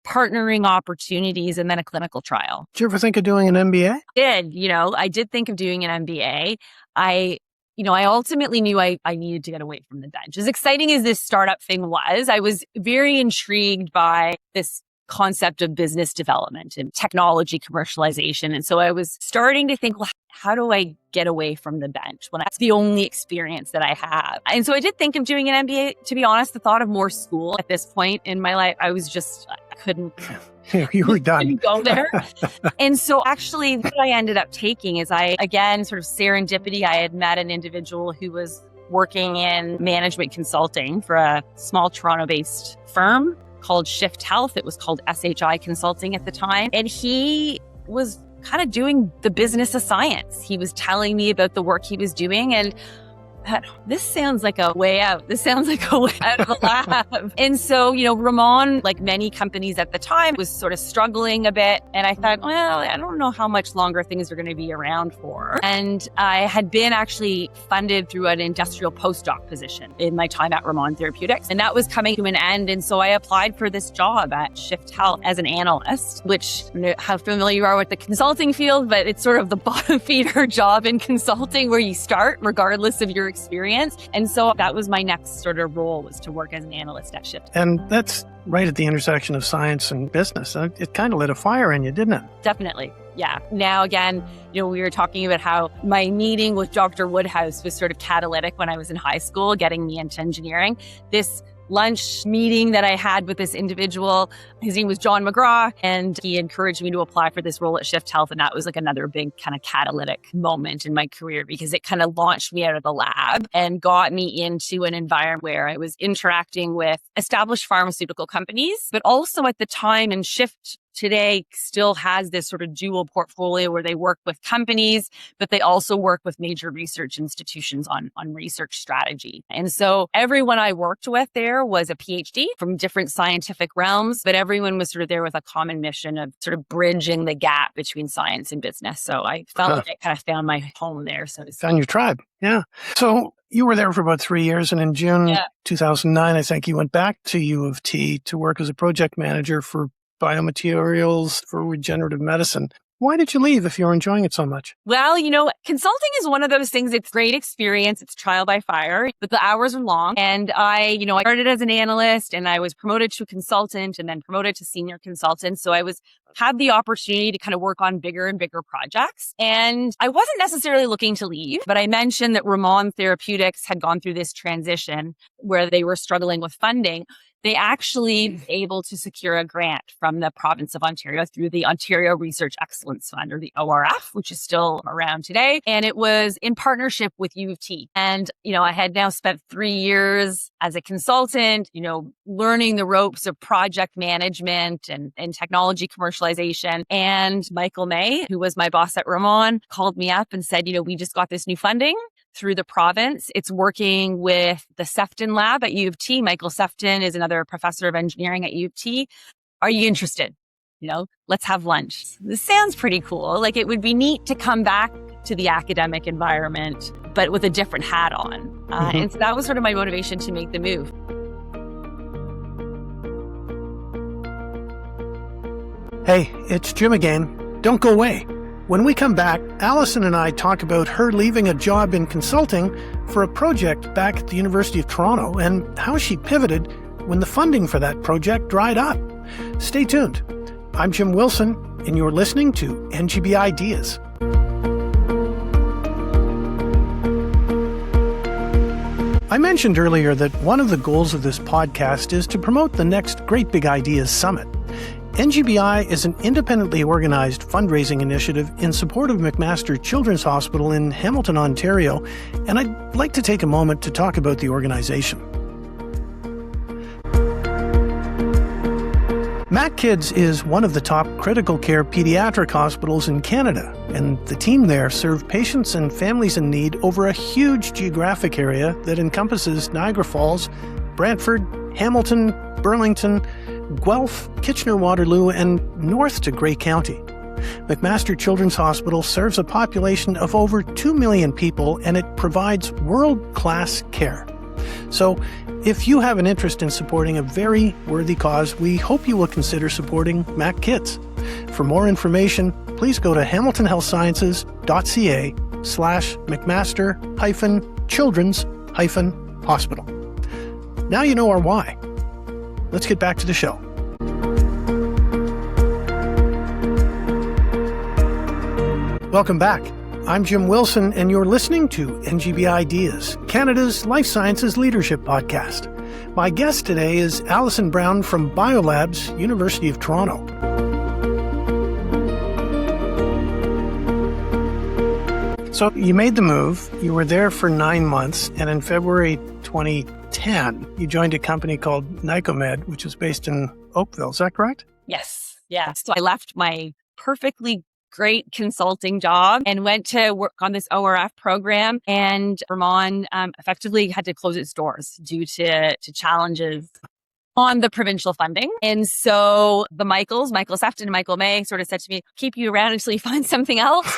[SPEAKER 1] partnering opportunities, and then a clinical trial.
[SPEAKER 2] Did you ever think of doing an MBA?
[SPEAKER 1] I did think of doing an MBA. I ultimately knew I needed to get away from the bench. As exciting as this startup thing was, I was very intrigued by this concept of business development and technology commercialization. And so I was starting to think, well, how do I get away from the bench when that's the only experience that I have? And so I did think of doing an MBA. To be honest, the thought of more school at this point in my life, I couldn't.
[SPEAKER 2] You were done.
[SPEAKER 1] Couldn't go there. And so actually what I ended up taking is again, sort of serendipity, I had met an individual who was working in management consulting for a small Toronto-based firm called Shift Health. It was called SHI Consulting at the time. And he was kind of doing the business of science. He was telling me about the work he was doing, and this sounds like a way out. This sounds like a way out of the lab. And so, Ramon, like many companies at the time, was sort of struggling a bit. And I thought, well, I don't know how much longer things are going to be around for. And I had been actually funded through an industrial postdoc position in my time at Ramon Therapeutics. And that was coming to an end. And so I applied for this job at Shift Health as an analyst, which I don't know how familiar you are with the consulting field, but it's sort of the bottom feeder job in consulting where you start regardless of your experience. And so that was my next sort of role, was to work as an analyst at Shift.
[SPEAKER 2] And that's right at the intersection of science and business. It kind of lit a fire in you, didn't it?
[SPEAKER 1] Definitely. Yeah. Now, again, we were talking about how my meeting with Dr. Woodhouse was sort of catalytic when I was in high school, getting me into engineering. This lunch meeting that I had with this individual, his name was John McGraw, and he encouraged me to apply for this role at Shift Health. And that was like another big kind of catalytic moment in my career, because it kind of launched me out of the lab and got me into an environment where I was interacting with established pharmaceutical companies, but also at the time, and Shift today still has this sort of dual portfolio where they work with companies, but they also work with major research institutions on research strategy. And so everyone I worked with there was a PhD from different scientific realms, but everyone was sort of there with a common mission of sort of bridging the gap between science and business. So I felt like I kind of found my home there. So to speak.
[SPEAKER 2] Found your tribe. Yeah. So you were there for about 3 years, and in June 2009, I think you went back to U of T to work as a project manager for biomaterials for regenerative medicine. Why did you leave if you were enjoying it so much?
[SPEAKER 1] Well, consulting is one of those things. It's great experience. It's trial by fire, but the hours are long. And I started as an analyst, and I was promoted to consultant and then promoted to senior consultant. So I had the opportunity to kind of work on bigger and bigger projects. And I wasn't necessarily looking to leave, but I mentioned that Ramon Therapeutics had gone through this transition where they were struggling with funding. They actually were able to secure a grant from the province of Ontario through the Ontario Research Excellence Fund, or the ORF, which is still around today. And it was in partnership with U of T. And, I had now spent 3 years as a consultant, learning the ropes of project management and technology commercialization. And Michael May, who was my boss at Ramon, called me up and said, we just got this new funding through the province. It's working with the Sefton lab at U of T. Michael Sefton is another professor of engineering at U of T. Are you interested? Let's have lunch. This sounds pretty cool. Like, it would be neat to come back to the academic environment, but with a different hat on. And so that was sort of my motivation to make the move.
[SPEAKER 2] Hey, it's Jim again. Don't go away. When we come back, Allison and I talk about her leaving a job in consulting for a project back at the University of Toronto and how she pivoted when the funding for that project dried up. Stay tuned. I'm Jim Wilson, and you're listening to NGBideas. I mentioned earlier that one of the goals of this podcast is to promote the next Great Big Ideas Summit. NGBI is an independently organized fundraising initiative in support of McMaster Children's Hospital in Hamilton, Ontario, and I'd like to take a moment to talk about the organization. MacKids is one of the top critical care pediatric hospitals in Canada, and the team there serve patients and families in need over a huge geographic area that encompasses Niagara Falls, Brantford, Hamilton, Burlington, Guelph, Kitchener-Waterloo, and north to Grey County. McMaster Children's Hospital serves a population of over 2 million people, and it provides world-class care. So, if you have an interest in supporting a very worthy cause, we hope you will consider supporting MacKids. For more information, please go to hamiltonhealthsciences.ca/McMaster-Children's-Hospital. Now you know our why. Let's get back to the show. Welcome back. I'm Jim Wilson, and you're listening to NGBideas, Canada's Life Sciences Leadership Podcast. My guest today is Allison Brown from BioLabs University of Toronto. So you made the move, you were there for 9 months, and in February 2010, you joined a company called Nycomed, which is based in Oakville. Is that correct?
[SPEAKER 1] Yes. Yeah. So I left my perfectly great consulting job and went to work on this ORF program, and Vermont effectively had to close its doors due to challenges on the provincial funding. And so the Michael Sefton and Michael May sort of said to me, keep you around until you find something else.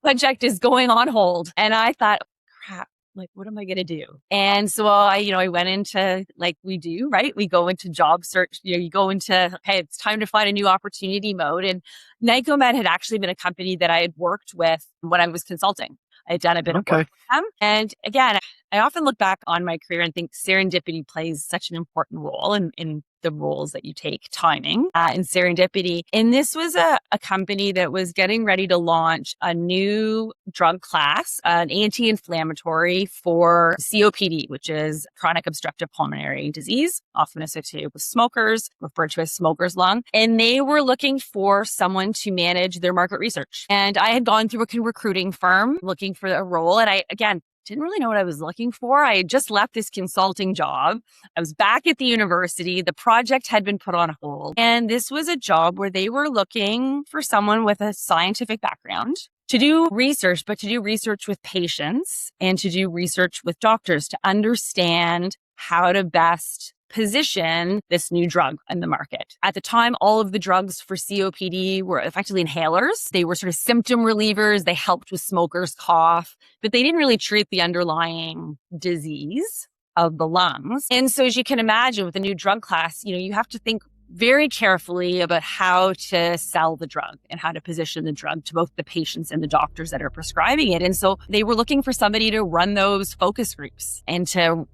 [SPEAKER 1] Project is going on hold. And I thought, crap, like, what am I going to do? And so I went into, like we do, right? We go into job search, you go into, hey, it's time to find a new opportunity mode. And Nycomed had actually been a company that I had worked with when I was consulting. I had done a bit of work with them. And again, I often look back on my career and think serendipity plays such an important role in the roles that you take, timing and serendipity. And this was a company that was getting ready to launch a new drug class, an anti-inflammatory for COPD, which is chronic obstructive pulmonary disease, often associated with smokers, referred to as smoker's lung. And they were looking for someone to manage their market research. And I had gone through a recruiting firm looking for a role. And I, again, didn't really know what I was looking for. I had just left this consulting job. I was back at the university. The project had been put on hold. And this was a job where they were looking for someone with a scientific background to do research, but to do research with patients and to do research with doctors to understand how to best position this new drug in the market. At the time, all of the drugs for COPD were effectively inhalers. They were sort of symptom relievers. They helped with smokers' cough, but they didn't really treat the underlying disease of the lungs. And so as you can imagine with a new drug class, you have to think very carefully about how to sell the drug and how to position the drug to both the patients and the doctors that are prescribing it. And so they were looking for somebody to run those focus groups and to,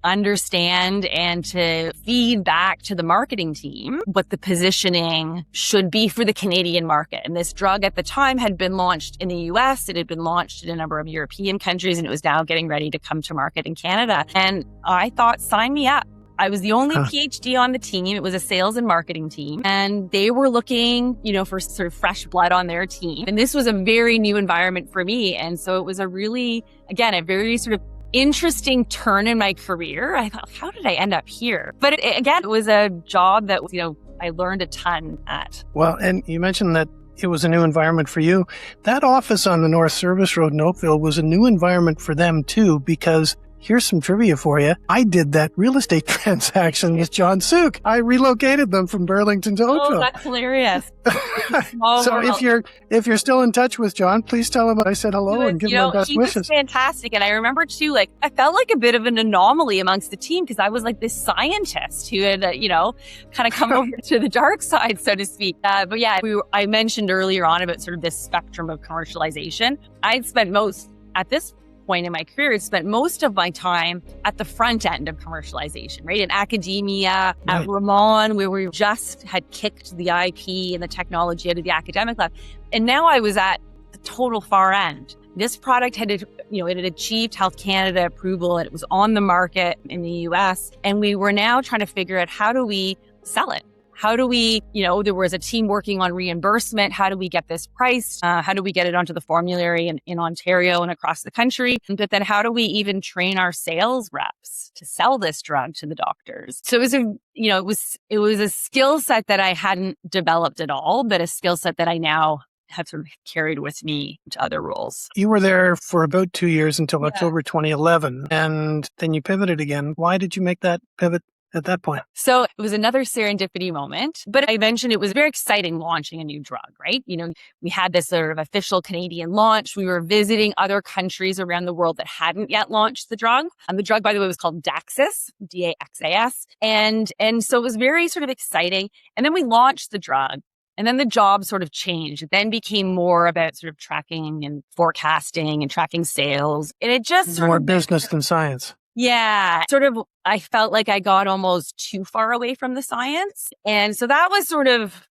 [SPEAKER 1] understand and to feed back to the marketing team what the positioning should be for the Canadian market. And this drug at the time had been launched in the US. It had been launched in a number of European countries, and it was now getting ready to come to market in Canada. And I thought, sign me up. I was the only PhD on the team. It was a sales and marketing team. And they were looking, for sort of fresh blood on their team. And this was a very new environment for me. And so it was a really, again, a very sort of interesting turn in my career. I thought, how did I end up here? But it was a job that, I learned a ton at.
[SPEAKER 2] Well, and you mentioned that it was a new environment for you. That office on the North Service Road in Oakville was a new environment for them too, because Here's some trivia for you. I did that real estate transaction with John Suk. I relocated them from Burlington to Oakville.
[SPEAKER 1] Oh, that's hilarious.
[SPEAKER 2] So if you're still in touch with John, please tell him I said hello and give him my best wishes.
[SPEAKER 1] He was fantastic. And I remember too, like, I felt like a bit of an anomaly amongst the team because I was like this scientist who had, kind of come over to the dark side, so to speak. But yeah, I mentioned earlier on about sort of this spectrum of commercialization. I'd spent at this point in my career, I spent most of my time at the front end of commercialization, right? In academia, at Ramon, where we just had kicked the IP and the technology out of the academic lab. And now I was at the total far end. This product had, it had achieved Health Canada approval and it was on the market in the US. And we were now trying to figure out, how do we sell it? How do we, there was a team working on reimbursement. How do we get this priced? How do we get it onto the formulary in Ontario and across the country? But then how do we even train our sales reps to sell this drug to the doctors? So it was a skill set that I hadn't developed at all, but a skill set that I now have sort of carried with me to other roles.
[SPEAKER 2] You were there for about 2 years until October 2011, and then you pivoted again. Why did you make that pivot at that point?
[SPEAKER 1] So it was another serendipity moment, but I mentioned it was very exciting launching a new drug, right? We had this sort of official Canadian launch. We were visiting other countries around the world that hadn't yet launched the drug. The drug, by the way, was called Daxas, Daxas. And so it was very sort of exciting. And then we launched the drug. And then the job sort of changed. It then became more about sort of tracking and forecasting and tracking sales. And it just
[SPEAKER 2] more business than science.
[SPEAKER 1] Yeah, I felt like I got almost too far away from the science. And so that was sort of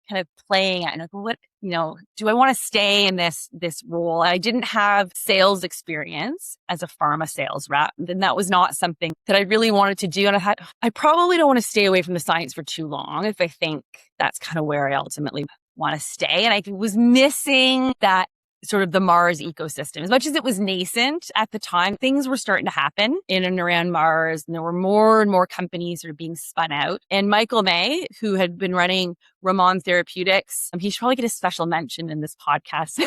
[SPEAKER 1] kind of playing at, do I want to stay in this role? I didn't have sales experience as a pharma sales rep. Then that was not something that I really wanted to do. And I thought, I probably don't want to stay away from the science for too long if I think that's kind of where I ultimately want to stay. And I was missing that sort of the Mars ecosystem. As much as it was nascent at the time, things were starting to happen in and around Mars, and there were more and more companies sort of being spun out. And Michael May, who had been running Ramon Therapeutics, he should probably get a special mention in this podcast.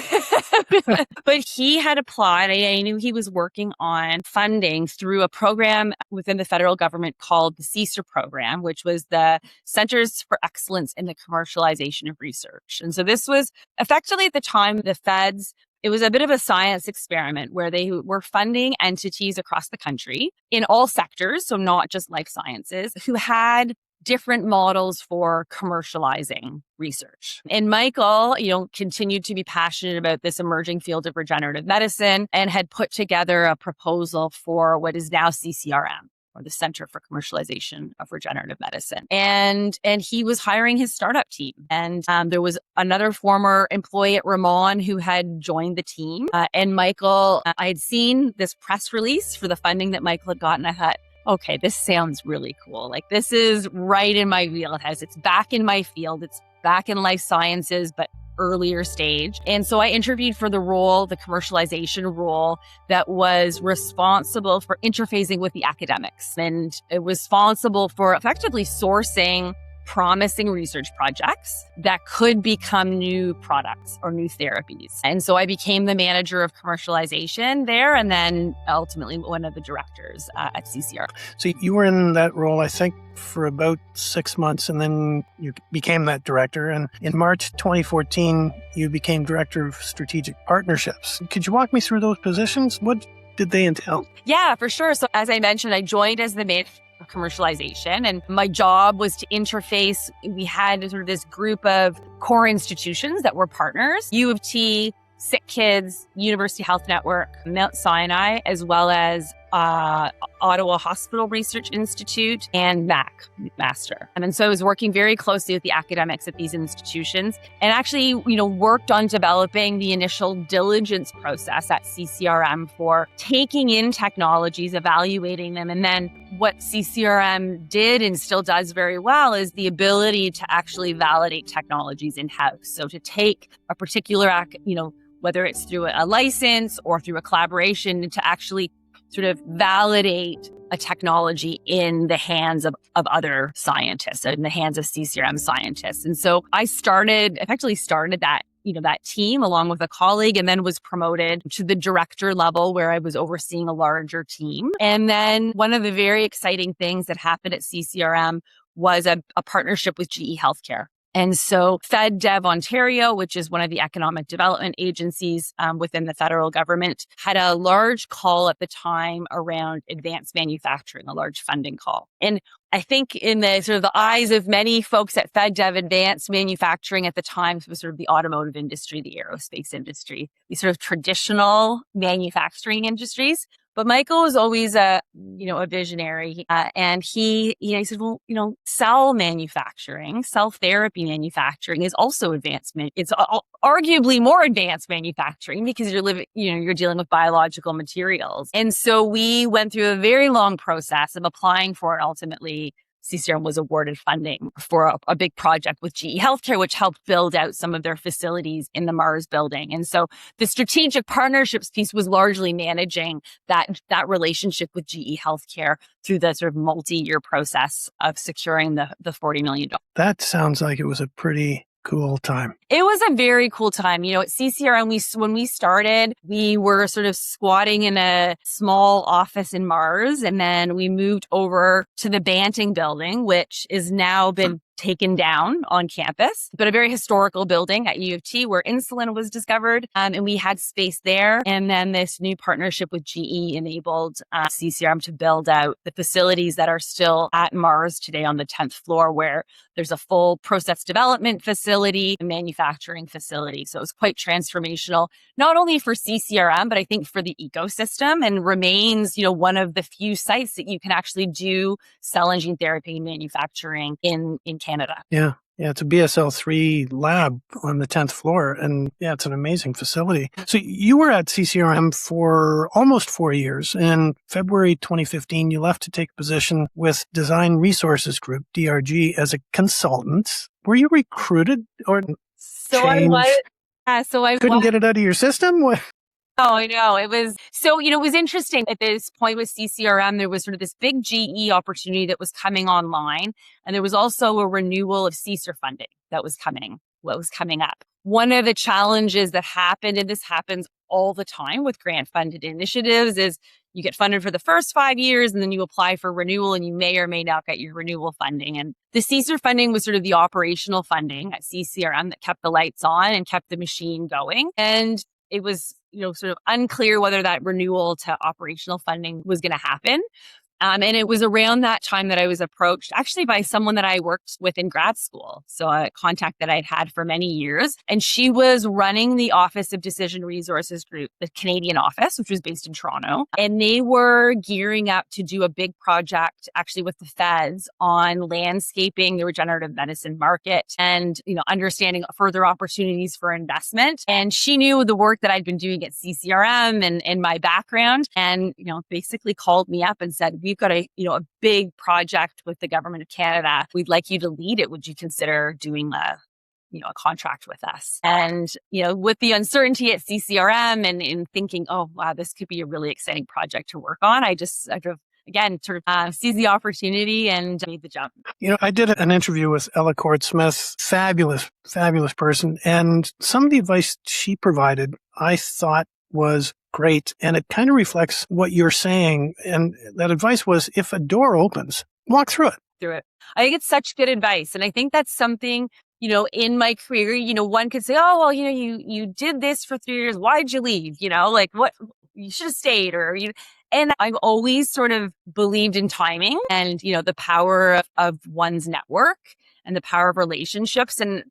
[SPEAKER 1] But he had applied. I knew he was working on funding through a program within the federal government called the CCRM program, which was the Centers for Excellence in the Commercialization of Research. And so this was effectively at the time the feds, it was a bit of a science experiment where they were funding entities across the country in all sectors, so not just life sciences, who had different models for commercializing research. And Michael, continued to be passionate about this emerging field of regenerative medicine and had put together a proposal for what is now CCRM, or the Center for Commercialization of Regenerative Medicine. And he was hiring his startup team. And there was another former employee at Ramon who had joined the team. And Michael, I had seen this press release for the funding that Michael had gotten. I thought, okay, this sounds really cool. Like, this is right in my wheelhouse. It's back in my field. It's back in life sciences, but earlier stage. And so I interviewed for the role, the commercialization role, that was responsible for interfacing with the academics. And it was responsible for effectively sourcing promising research projects that could become new products or new therapies. And so I became the manager of commercialization there, and then ultimately one of the directors at CCRM.
[SPEAKER 2] So you were in that role, I think, for about 6 months, and then you became that director. And in March 2014, you became director of strategic partnerships. Could you walk me through those positions? What did they entail?
[SPEAKER 1] Yeah, for sure. So as I mentioned, I joined as the manager of commercialization, and my job was to interface. We had sort of this group of core institutions that were partners: U of T, Sick Kids, University Health Network, Mount Sinai, as well as Ottawa Hospital Research Institute and McMaster. And so I was working very closely with the academics at these institutions, and actually, worked on developing the initial diligence process at CCRM for taking in technologies, evaluating them. And then what CCRM did and still does very well is the ability to actually validate technologies in-house. So to take a particular, whether it's through a license or through a collaboration, to actually sort of validate a technology in the hands of other scientists, in the hands of CCRM scientists. And so I effectively started that that team along with a colleague, and then was promoted to the director level where I was overseeing a larger team. And then one of the very exciting things that happened at CCRM was a partnership with GE Healthcare. And so FedDev Ontario, which is one of the economic development agencies within the federal government, had a large call at the time around advanced manufacturing, a large funding call. And I think in the sort of the eyes of many folks at FedDev, advanced manufacturing at the time was sort of the automotive industry, the aerospace industry, these sort of traditional manufacturing industries. But Michael was always a visionary. And he said, well, cell manufacturing, cell therapy manufacturing is also advancement. It's arguably more advanced manufacturing because you're dealing with biological materials. And so we went through a very long process of applying for it. Ultimately, CCRM was awarded funding for a big project with GE Healthcare, which helped build out some of their facilities in the Mars building. And so the strategic partnerships piece was largely managing that relationship with GE Healthcare through the sort of multi-year process of securing the $40 million.
[SPEAKER 2] That sounds like it was a pretty cool time.
[SPEAKER 1] It was a very cool time. At CCRM, when we started, we were sort of squatting in a small office in Mars. And then we moved over to the Banting building, which is now been taken down on campus, but a very historical building at U of T where insulin was discovered. And we had space there. And then this new partnership with GE enabled CCRM to build out the facilities that are still at Mars today on the 10th floor, where there's a full process development facility, a manufacturing facility. So it was quite transformational, not only for CCRM, but I think for the ecosystem, and remains, one of the few sites that you can actually do cell and gene therapy manufacturing in Canada.
[SPEAKER 2] Yeah. Yeah, it's a BSL-3 lab on the 10th floor. And yeah, it's an amazing facility. So you were at CCRM for almost 4 years. In February 2015, you left to take a position with Design Resources Group, DRG, as a consultant. Were you recruited or couldn't get it out of your system? What?
[SPEAKER 1] Oh, I know. It was interesting. At this point with CCRM, there was sort of this big GE opportunity that was coming online. And there was also a renewal of CSR funding that was coming up. One of the challenges that happened, and this happens all the time with grant funded initiatives, is you get funded for the first 5 years and then you apply for renewal and you may or may not get your renewal funding. And the CSR funding was sort of the operational funding at CCRM that kept the lights on and kept the machine going. And it was, sort of unclear whether that renewal to operational funding was going to happen. And it was around that time that I was approached actually by someone that I worked with in grad school. So a contact that I'd had for many years. And she was running the Office of Decision Resources Group, the Canadian office, which was based in Toronto. And they were gearing up to do a big project actually with the feds on landscaping the regenerative medicine market and, understanding further opportunities for investment. And she knew the work that I'd been doing at CCRM and my background, and, basically called me up and said, we've got a big project with the government of Canada. We'd like you to lead it. Would you consider doing a contract with us? And, with the uncertainty at CCRM and in thinking, oh, wow, this could be a really exciting project to work on, I seized the opportunity and made the jump.
[SPEAKER 2] I did an interview with Ella Cord-Smith, fabulous person. And some of the advice she provided, I thought was great. And it kind of reflects what you're saying. And that advice was, if a door opens, walk through it.
[SPEAKER 1] I think it's such good advice. And I think that's something, in my career, one could say, oh, well, you did this for 3 years. Why'd you leave? What, you should have stayed and I've always sort of believed in timing and, the power of one's network and the power of relationships. And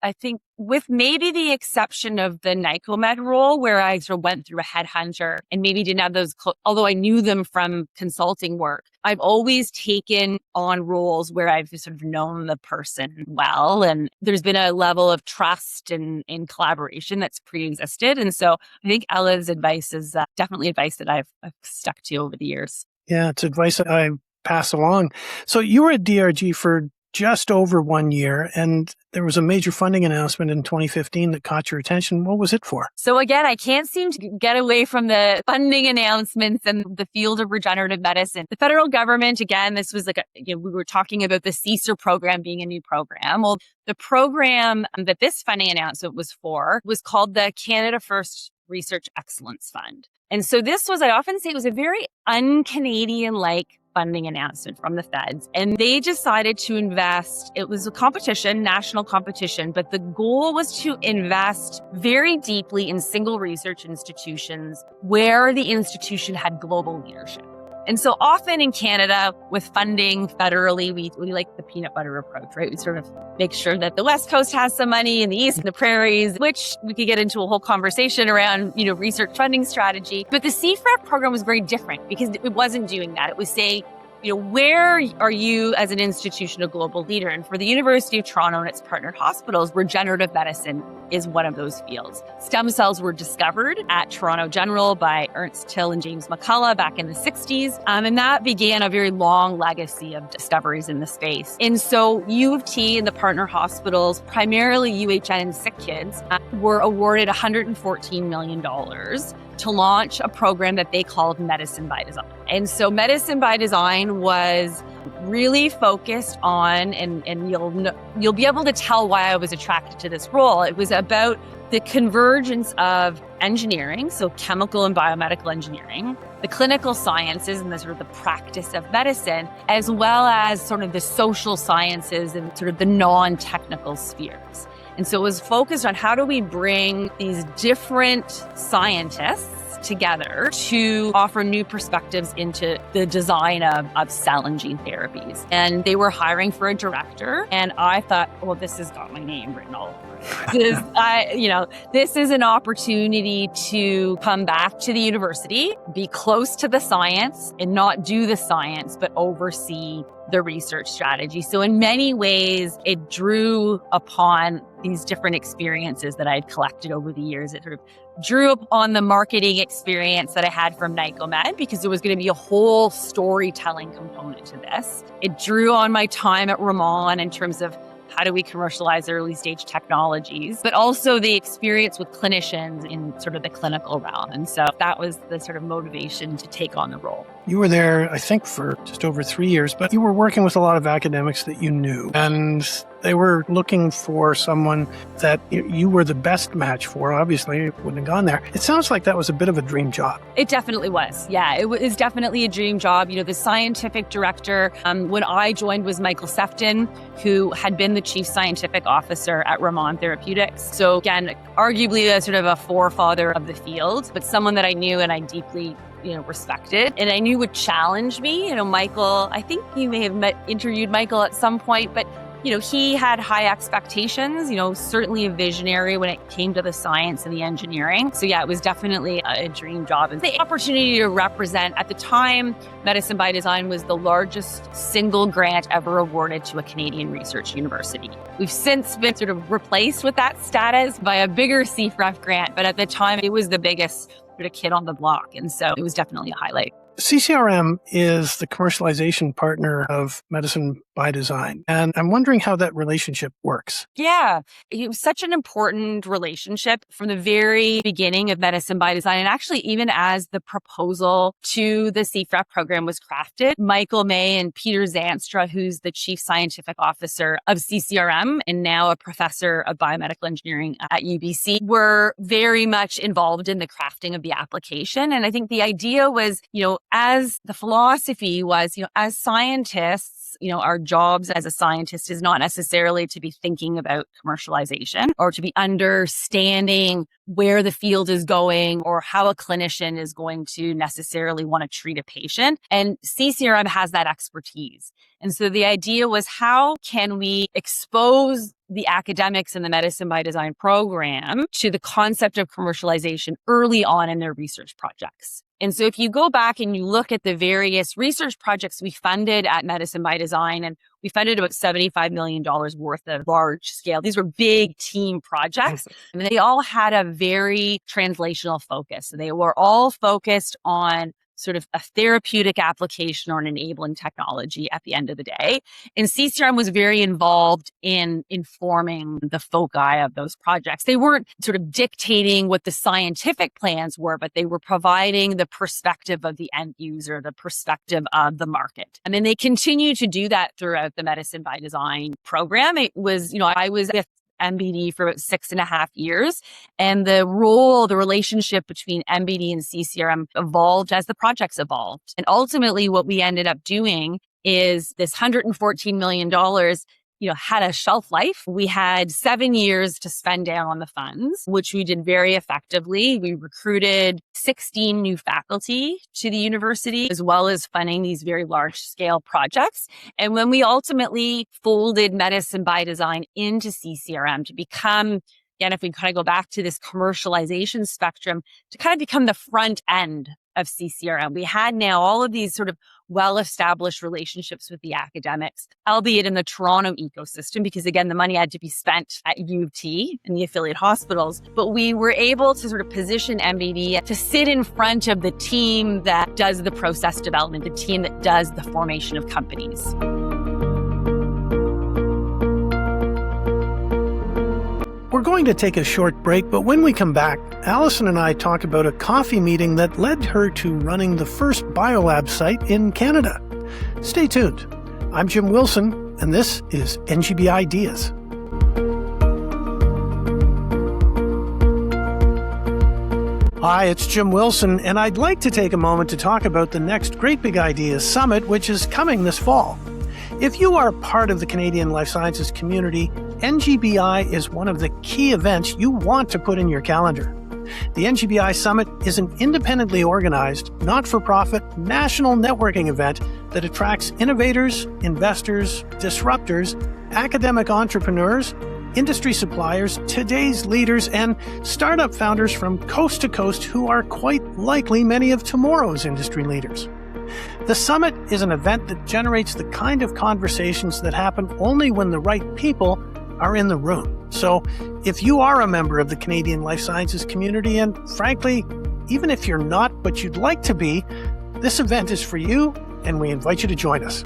[SPEAKER 1] I think with maybe the exception of the Nycomed role where I sort of went through a headhunter and maybe didn't have those, although I knew them from consulting work, I've always taken on roles where I've sort of known the person well. And there's been a level of trust and collaboration that's pre-existed. And so I think Ella's advice is definitely advice that I've stuck to over the years.
[SPEAKER 2] Yeah, it's advice that I pass along. So you were at DRG for just over 1 year, and there was a major funding announcement in 2015 that caught your attention. What was it for?
[SPEAKER 1] So again, I can't seem to get away from the funding announcements and the field of regenerative medicine. The federal government, again, this was we were talking about the CCRM program being a new program. Well, the program that this funding announcement was for was called the Canada First Research Excellence Fund. And so this was, I often say, it was a very un-Canadian-like funding announcement from the feds. And they decided to invest. It was a competition, national competition, but the goal was to invest very deeply in single research institutions where the institution had global leadership. And so often in Canada, with funding federally, we like the peanut butter approach, right? We sort of make sure that the West Coast has some money and the East and the prairies, which we could get into a whole conversation around, research funding strategy. But the CFRAP program was very different because it wasn't doing that. It was saying, where are you as an institution a global leader? And for the University of Toronto and its partnered hospitals, regenerative medicine is one of those fields. Stem cells were discovered at Toronto General by Ernst Till and James McCullough back in the 60s. And that began a very long legacy of discoveries in the space. And so U of T and the partner hospitals, primarily UHN and sick kids, were awarded $114 million to launch a program that they called Medicine by Design. And so Medicine by Design was really focused on, and you'll be able to tell why I was attracted to this role. It was about the convergence of engineering, so chemical and biomedical engineering, the clinical sciences and the sort of the practice of medicine, as well as sort of the social sciences and sort of the non-technical spheres. And so it was focused on how do we bring these different scientists together to offer new perspectives into the design of cell and gene therapies. And they were hiring for a director. And I thought, well, this has got my name written all over it. This is an opportunity to come back to the university, be close to the science and not do the science, but oversee the research strategy. So in many ways, it drew upon these different experiences that I'd collected over the years. It sort of drew upon the marketing experience that I had from NICOMED because there was going to be a whole storytelling component to this. It drew on my time at Ramon in terms of how do we commercialize early stage technologies, but also the experience with clinicians in sort of the clinical realm. And so that was the sort of motivation to take on the role.
[SPEAKER 2] You were there, I think, for just over 3 years, but you were working with a lot of academics that you knew, and they were looking for someone that you were the best match for. Obviously, you wouldn't have gone there. It sounds like that was a bit of a dream job.
[SPEAKER 1] It definitely was. Yeah, it was definitely a dream job. The scientific director, when I joined, was Michael Sefton, who had been the chief scientific officer at Ramon Therapeutics. So again, arguably a sort of a forefather of the field, but someone that I knew and I deeply respected and I knew would challenge me. Michael, I think you may have interviewed Michael at some point, but he had high expectations, certainly a visionary when it came to the science and the engineering. So yeah, it was definitely a dream job. And the opportunity to represent, at the time, Medicine by Design was the largest single grant ever awarded to a Canadian research university. We've since been sort of replaced with that status by a bigger CFREF grant, but at the time it was the biggest sort of kid on the block. And so it was definitely a highlight.
[SPEAKER 2] CCRM is the commercialization partner of Medicine by Design. And I'm wondering how that relationship works.
[SPEAKER 1] Yeah, it was such an important relationship from the very beginning of Medicine by Design. And actually, even as the proposal to the CFREP program was crafted, Michael May and Peter Zanstra, who's the chief scientific officer of CCRM and now a professor of biomedical engineering at UBC, were very much involved in the crafting of the application. And I think the idea was, as the philosophy was, as scientists, our jobs as a scientist is not necessarily to be thinking about commercialization or to be understanding where the field is going or how a clinician is going to necessarily want to treat a patient. And CCRM has that expertise. And so the idea was, how can we expose the academics in the Medicine by Design program to the concept of commercialization early on in their research projects? And so if you go back and you look at the various research projects we funded at Medicine by Design, and we funded about $75 million worth of large scale. These were big team projects. And they all had a very translational focus. They were all focused on sort of a therapeutic application or an enabling technology at the end of the day. And CCRM was very involved in informing the foci of those projects. They weren't sort of dictating what the scientific plans were, but they were providing the perspective of the end user, the perspective of the market. And then they continue to do that throughout the Medicine by Design program. It was, I was with NBD for about 6.5 years. And the relationship between NBD and CCRM evolved as the projects evolved. And ultimately, what we ended up doing is this $114 million, had a shelf life. We had 7 years to spend down on the funds, which we did very effectively. We recruited 16 new faculty to the university, as well as funding these very large scale projects. And when we ultimately folded Medicine by Design into CCRM to become, again, if we kind of go back to this commercialization spectrum, to kind of become the front end of CCRM, we had now all of these sort of well-established relationships with the academics, albeit in the Toronto ecosystem, because again, the money had to be spent at U of T and the affiliate hospitals. But we were able to sort of position MBD to sit in front of the team that does the process development, the team that does the formation of companies.
[SPEAKER 2] We're going to take a short break, but when we come back, Allison and I talk about a coffee meeting that led her to running the first BioLabs site in Canada. Stay tuned. I'm Jim Wilson, and this is NGBideas. Hi, it's Jim Wilson, and I'd like to take a moment to talk about the next Great Big Ideas Summit, which is coming this fall. If you are part of the Canadian life sciences community, NGBI is one of the key events you want to put in your calendar. The NGBI Summit is an independently organized, not-for-profit, national networking event that attracts innovators, investors, disruptors, academic entrepreneurs, industry suppliers, today's leaders, and startup founders from coast to coast who are quite likely many of tomorrow's industry leaders. The summit is an event that generates the kind of conversations that happen only when the right people are in the room. So if you are a member of the Canadian life sciences community, and frankly, even if you're not, but you'd like to be, this event is for you, and we invite you to join us.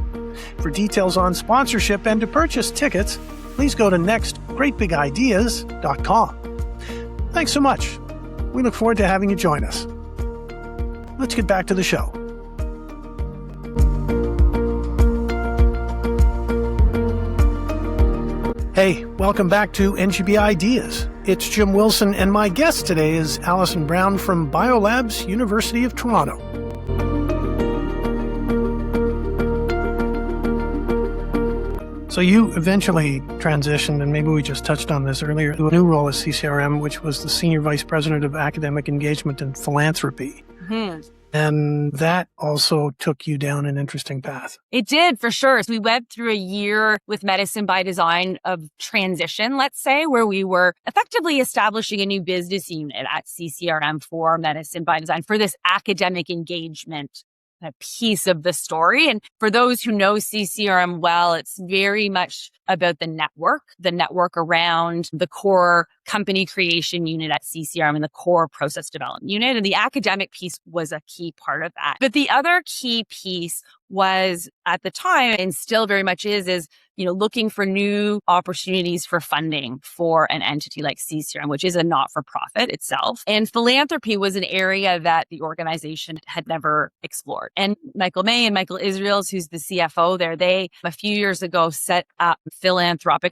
[SPEAKER 2] For details on sponsorship and to purchase tickets, please go to nextgreatbigideas.com. Thanks so much. We look forward to having you join us. Let's get back to the show. Hey, welcome back to NGBideas. It's Jim Wilson, and my guest today is Allison Brown from BioLabs University of Toronto. So you eventually transitioned, and maybe we just touched on this earlier, to a new role at CCRM, which was the Senior Vice President of Academic Engagement and Philanthropy. Mm-hmm. And that also took you down an interesting path.
[SPEAKER 1] It did, for sure. So we went through a year with Medicine by Design of transition, let's say, where we were effectively establishing a new business unit at CCRM for Medicine by Design for this academic engagement piece of the story. And for those who know CCRM well, it's very much about the network around the core company creation unit at CCRM and the core process development unit. And the academic piece was a key part of that. But the other key piece was at the time, and still very much is, looking for new opportunities for funding for an entity like CCRM, which is a not-for-profit itself. And philanthropy was an area that the organization had never explored. And Michael May and Michael Israels, who's the CFO there, they, a few years ago, set up a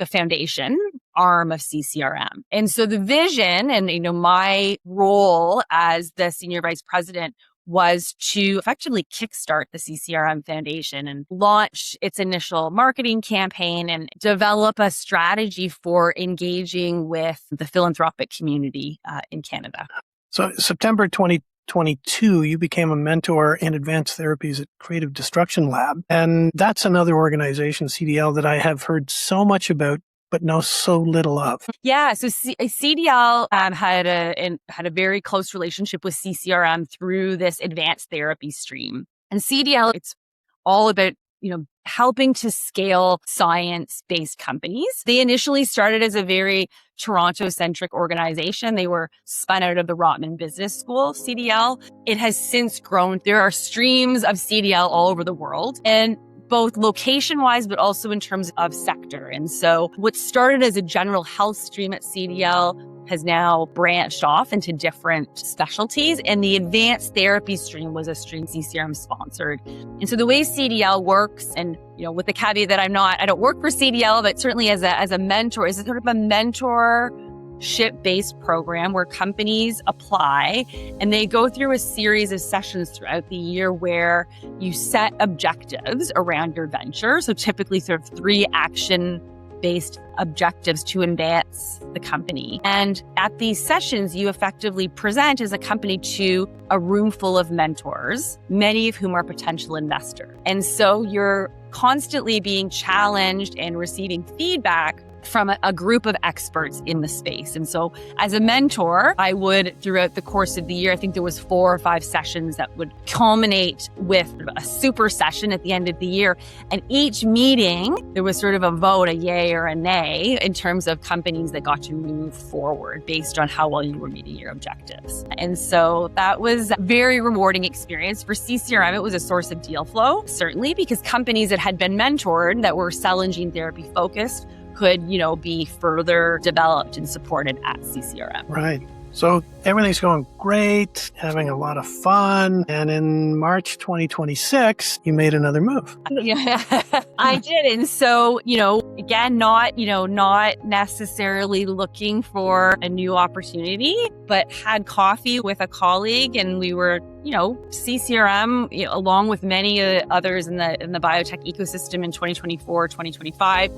[SPEAKER 1] foundation arm of CCRM. And so the vision and, my role as the senior vice president was to effectively kickstart the CCRM Foundation and launch its initial marketing campaign and develop a strategy for engaging with the philanthropic community in Canada.
[SPEAKER 2] So September 2022, you became a mentor in advanced therapies at Creative Destruction Lab. And that's another organization, CDL, that I have heard so much about but know so little of.
[SPEAKER 1] Yeah, so CDL had a very close relationship with CCRM through this advanced therapy stream. And CDL, it's all about, helping to scale science-based companies. They initially started as a very Toronto-centric organization. They were spun out of the Rotman Business School, CDL. It has since grown. There are streams of CDL all over the world, and both location-wise, but also in terms of sector. And so what started as a general health stream at CDL has now branched off into different specialties. And the advanced therapy stream was a stream CCRM sponsored. And so the way CDL works, and with the caveat that I don't work for CDL, but certainly as a mentor, is a sort of a mentorship-based program where companies apply and they go through a series of sessions throughout the year where you set objectives around your venture. So typically sort of 3 action-based objectives to advance the company. And at these sessions, you effectively present as a company to a room full of mentors, many of whom are potential investors. And so you're constantly being challenged and receiving feedback from a group of experts in the space. And so as a mentor, I would, throughout the course of the year, I think there was 4 or 5 sessions that would culminate with a super session at the end of the year. And each meeting, there was sort of a vote, a yay or a nay, in terms of companies that got to move forward based on how well you were meeting your objectives. And so that was a very rewarding experience. For CCRM, it was a source of deal flow, certainly, because companies that had been mentored that were cell and gene therapy focused could, be further developed and supported at CCRM.
[SPEAKER 2] Right. So everything's going great, having a lot of fun. And in March 2026, you made another move.
[SPEAKER 1] Yeah, I did. And so, again, not necessarily looking for a new opportunity, but had coffee with a colleague, and we were, CCRM, along with many others in the biotech ecosystem in 2024, 2025,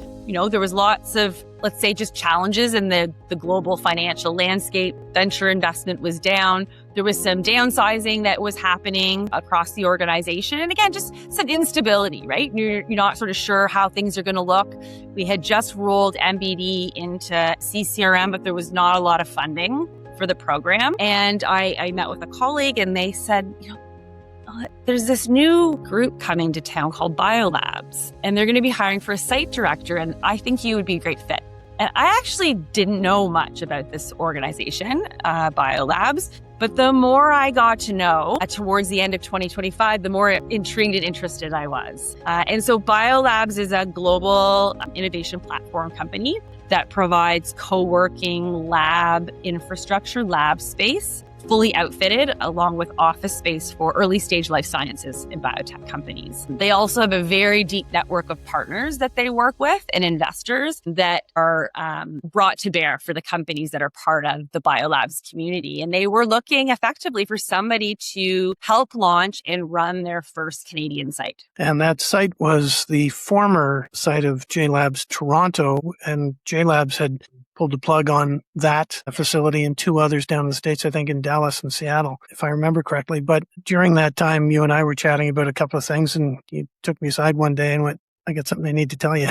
[SPEAKER 1] there was lots of, let's say, just challenges in the global financial landscape. Venture investment was down. There was some downsizing that was happening across the organization. And again, just some instability, right? You're not sort of sure how things are going to look. We had just rolled NBD into CCRM, but there was not a lot of funding for the program. And I met with a colleague and they said, there's this new group coming to town called BioLabs, and they're going to be hiring for a site director, and I think you would be a great fit. And I actually didn't know much about this organization, BioLabs, but the more I got to know towards the end of 2025, the more intrigued and interested I was. And so BioLabs is a global innovation platform company that provides co-working lab infrastructure, lab space, fully outfitted, along with office space for early stage life sciences and biotech companies. They also have a very deep network of partners that they work with and investors that are brought to bear for the companies that are part of the BioLabs community. And they were looking effectively for somebody to help launch and run their first Canadian site.
[SPEAKER 2] And that site was the former site of JLabs Toronto, and JLabs had pulled the plug on that facility and 2 others down in the States, I think in Dallas and Seattle, if I remember correctly. But during that time, you and I were chatting about a couple of things, and you took me aside one day and went, I got something I need to tell you.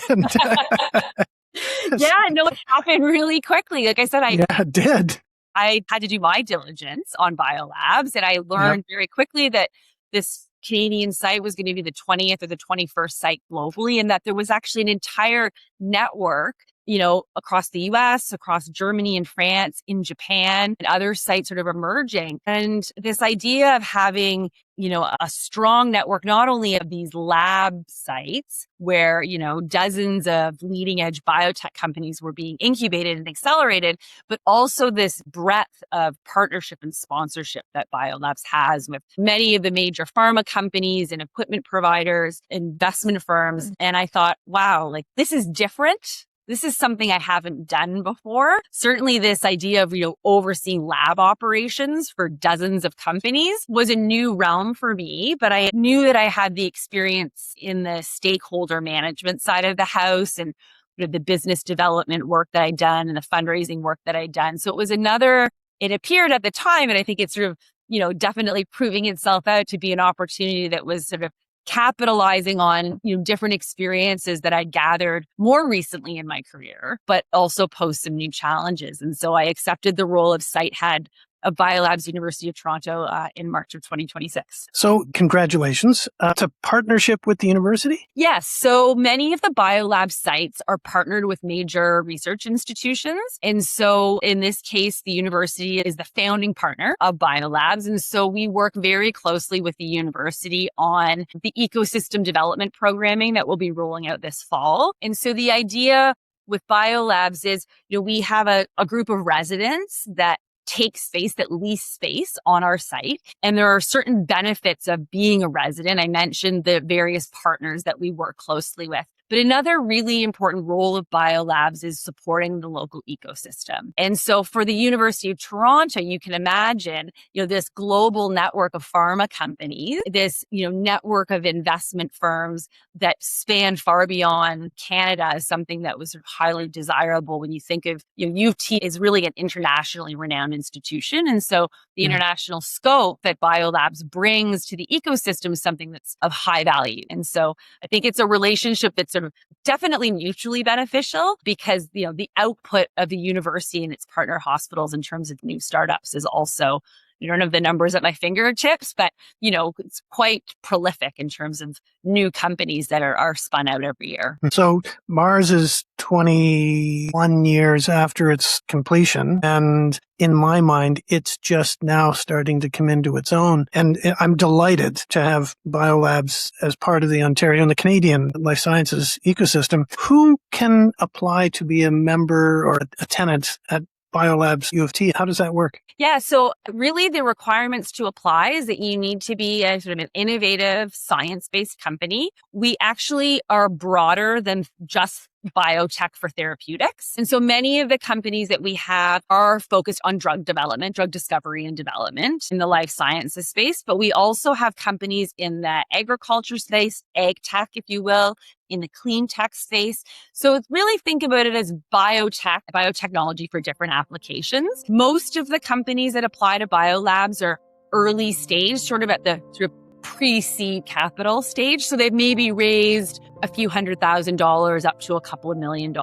[SPEAKER 2] And,
[SPEAKER 1] it happened really quickly. Like I said,
[SPEAKER 2] it did.
[SPEAKER 1] I had to do my diligence on BioLabs, and I learned very quickly that this Canadian site was going to be the 20th or the 21st site globally, and that there was actually an entire network across the US, across Germany and France, in Japan, and other sites sort of emerging. And this idea of having, a strong network, not only of these lab sites where, dozens of leading edge biotech companies were being incubated and accelerated, but also this breadth of partnership and sponsorship that BioLabs has with many of the major pharma companies and equipment providers, investment firms. And I thought, wow, this is different. This is something I haven't done before. Certainly this idea of, overseeing lab operations for dozens of companies was a new realm for me, but I knew that I had the experience in the stakeholder management side of the house and the business development work that I'd done and the fundraising work that I'd done. So it appeared at the time, and I think it's sort of, definitely proving itself out to be an opportunity that was sort of capitalizing on, different experiences that I gathered more recently in my career, but also posed some new challenges. And so I accepted the role of site head of BioLabs University of Toronto in March of 2026.
[SPEAKER 2] So congratulations. It's a partnership with the university?
[SPEAKER 1] Yes. So many of the BioLabs sites are partnered with major research institutions. And so in this case, the university is the founding partner of BioLabs. And so we work very closely with the university on the ecosystem development programming that we'll be rolling out this fall. And so the idea with BioLabs is, we have a group of residents that take space, that lease space on our site. And there are certain benefits of being a resident. I mentioned the various partners that we work closely with. But another really important role of BioLabs is supporting the local ecosystem. And so for the University of Toronto, you can imagine, this global network of pharma companies, this, network of investment firms that span far beyond Canada is something that was highly desirable when you think of, U of T is really an internationally renowned institution. And so the international scope that BioLabs brings to the ecosystem is something that's of high value. And so I think it's a relationship that's sort of definitely mutually beneficial because, the output of the university and its partner hospitals in terms of new startups is also, I don't have the numbers at my fingertips, but, it's quite prolific in terms of new companies that are spun out every year.
[SPEAKER 2] So Mars is 21 years after its completion. And in my mind, it's just now starting to come into its own. And I'm delighted to have BioLabs as part of the Ontario and the Canadian life sciences ecosystem. Who can apply to be a member or a tenant at BioLabs U of T? How does that work?
[SPEAKER 1] Yeah, so really the requirements to apply is that you need to be a sort of an innovative science-based company. We actually are broader than just biotech for therapeutics. And so many of the companies that we have are focused on drug development, drug discovery and development in the life sciences space. But we also have companies in the agriculture space, ag tech, if you will, in the clean tech space. So really think about it as biotech, biotechnology for different applications. Most of the companies that apply to BioLabs are early stage, sort of at the sort of pre-seed capital stage. So they've maybe raised a few $100,000 up to a couple of $1 million.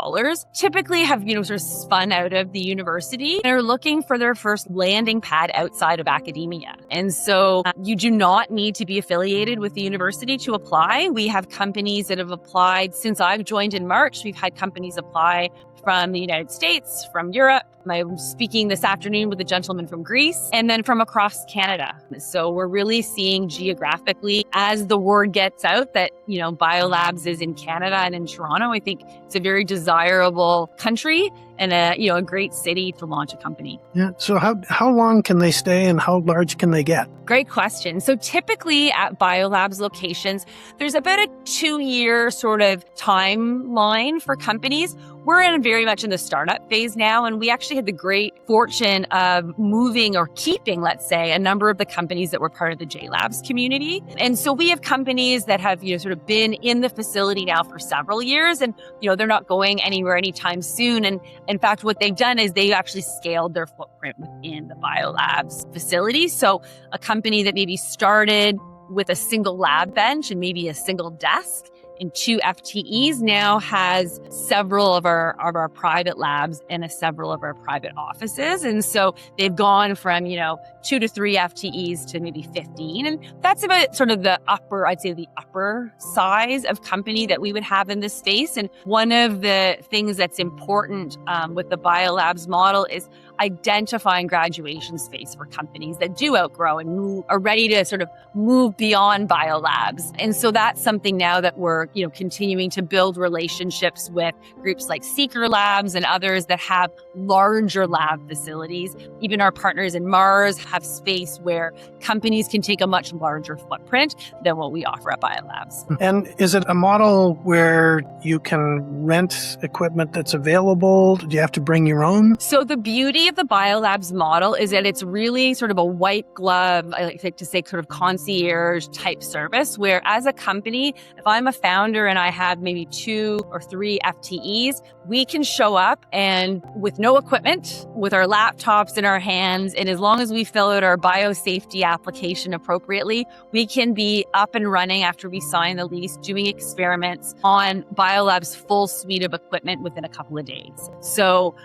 [SPEAKER 1] Typically have, sort of spun out of the university and are looking for their first landing pad outside of academia. And so you do not need to be affiliated with the university to apply. We have companies that have applied since I've joined in March. We've had companies apply from the United States, from Europe. I'm speaking this afternoon with a gentleman from Greece, and then from across Canada. So we're really seeing geographically, as the word gets out that, BioLabs is in Canada and in Toronto, I think it's a very desirable country and a great city to launch a company.
[SPEAKER 2] Yeah. So how long can they stay and how large can they get?
[SPEAKER 1] Great question. So typically at BioLabs locations, there's about a 2-year sort of timeline for companies. We're very much in the startup phase now, and we actually had the great fortune of moving or keeping, let's say, a number of the companies that were part of the JLabs community. And so we have companies that have, sort of been in the facility now for several years, and, they're not going anywhere anytime soon. And in fact, what they've done is they've actually scaled their footprint within the BioLabs facility. So a company that maybe started with a single lab bench and maybe a single desk and 2 FTEs now has several of our private labs and several of our private offices. And so they've gone from, 2 to 3 FTEs to maybe 15. And that's about sort of the upper size of company that we would have in this space. And one of the things that's important with the BioLabs model is identifying graduation space for companies that do outgrow and are ready to sort of move beyond BioLabs. And so that's something now that we're, continuing to build relationships with groups like Seeker Labs and others that have larger lab facilities. Even our partners in Mars have space where companies can take a much larger footprint than what we offer at BioLabs.
[SPEAKER 2] And is it a model where you can rent equipment that's available? Do you have to bring your own?
[SPEAKER 1] So the beauty of the BioLabs model is that it's really sort of a white glove, I like to say sort of concierge type service, where as a company, if I'm a founder and I have maybe 2 or 3 FTEs, we can show up and with no equipment, with our laptops in our hands, and as long as we fill out our biosafety application appropriately, we can be up and running after we sign the lease, doing experiments on BioLabs' full suite of equipment within a couple of days. So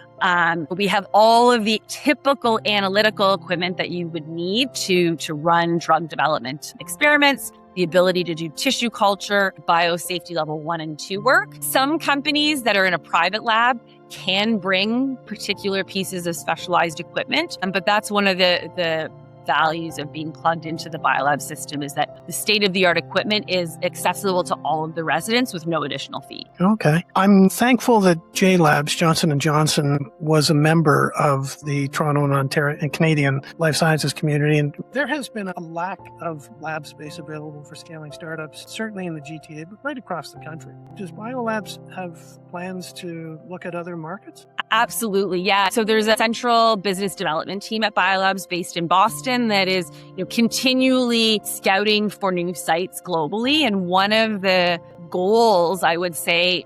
[SPEAKER 1] We have all of the typical analytical equipment that you would need to run drug development experiments, the ability to do tissue culture, biosafety level 1 and 2 work. Some companies that are in a private lab can bring particular pieces of specialized equipment, but that's one of the values of being plugged into the BioLabs system, is that the state-of-the-art equipment is accessible to all of the residents with no additional fee.
[SPEAKER 2] Okay. I'm thankful that JLabs, Johnson & Johnson, was a member of the Toronto and Ontario and Canadian life sciences community. And there has been a lack of lab space available for scaling startups, certainly in the GTA, but right across the country. Does BioLabs have plans to look at other markets?
[SPEAKER 1] Absolutely, yeah. So there's a central business development team at BioLabs based in Boston that is, continually scouting for new sites globally. And one of the goals, I would say,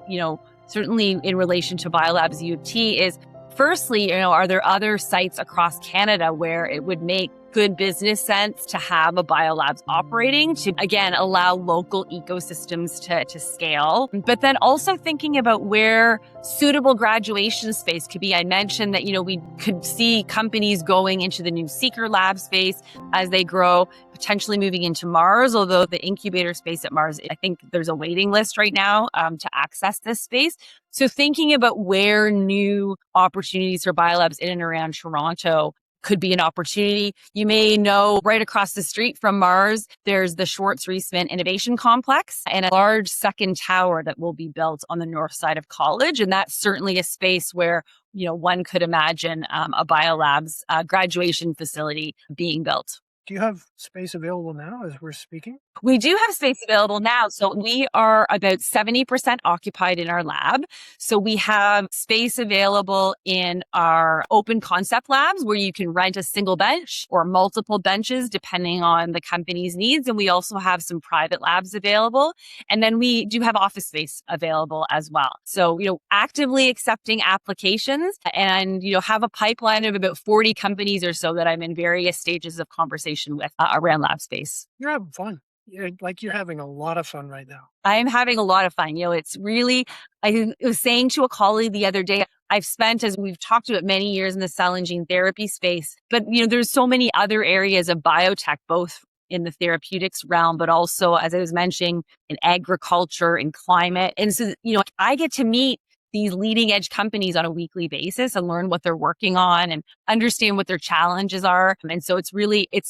[SPEAKER 1] certainly in relation to BioLabs U of T, is firstly, are there other sites across Canada where it would make good business sense to have a BioLabs operating to, again, allow local ecosystems to scale. But then also thinking about where suitable graduation space could be. I mentioned that, we could see companies going into the new Seeker lab space as they grow, potentially moving into Mars, although the incubator space at Mars, I think there's a waiting list right now to access this space. So thinking about where new opportunities for BioLabs in and around Toronto could be an opportunity. You may know right across the street from Mars, there's the Schwartz-Reisman Innovation Complex and a large second tower that will be built on the north side of College. And that's certainly a space where, one could imagine a BioLabs graduation facility being built.
[SPEAKER 2] Do you have space available now as we're speaking?
[SPEAKER 1] We do have space available now. So we are about 70% occupied in our lab. So we have space available in our open concept labs where you can rent a single bench or multiple benches depending on the company's needs. And we also have some private labs available. And then we do have office space available as well. So, actively accepting applications and, have a pipeline of about 40 companies or so that I'm in various stages of conversation with around lab space.
[SPEAKER 2] You're having fun. You're having a lot of fun right now.
[SPEAKER 1] I'm having a lot of fun. It's really, I was saying to a colleague the other day, I've spent, as we've talked about, many years in the cell and gene therapy space, but there's so many other areas of biotech, both in the therapeutics realm, but also, as I was mentioning, in agriculture and climate. And so, I get to meet these leading edge companies on a weekly basis and learn what they're working on and understand what their challenges are. And so it's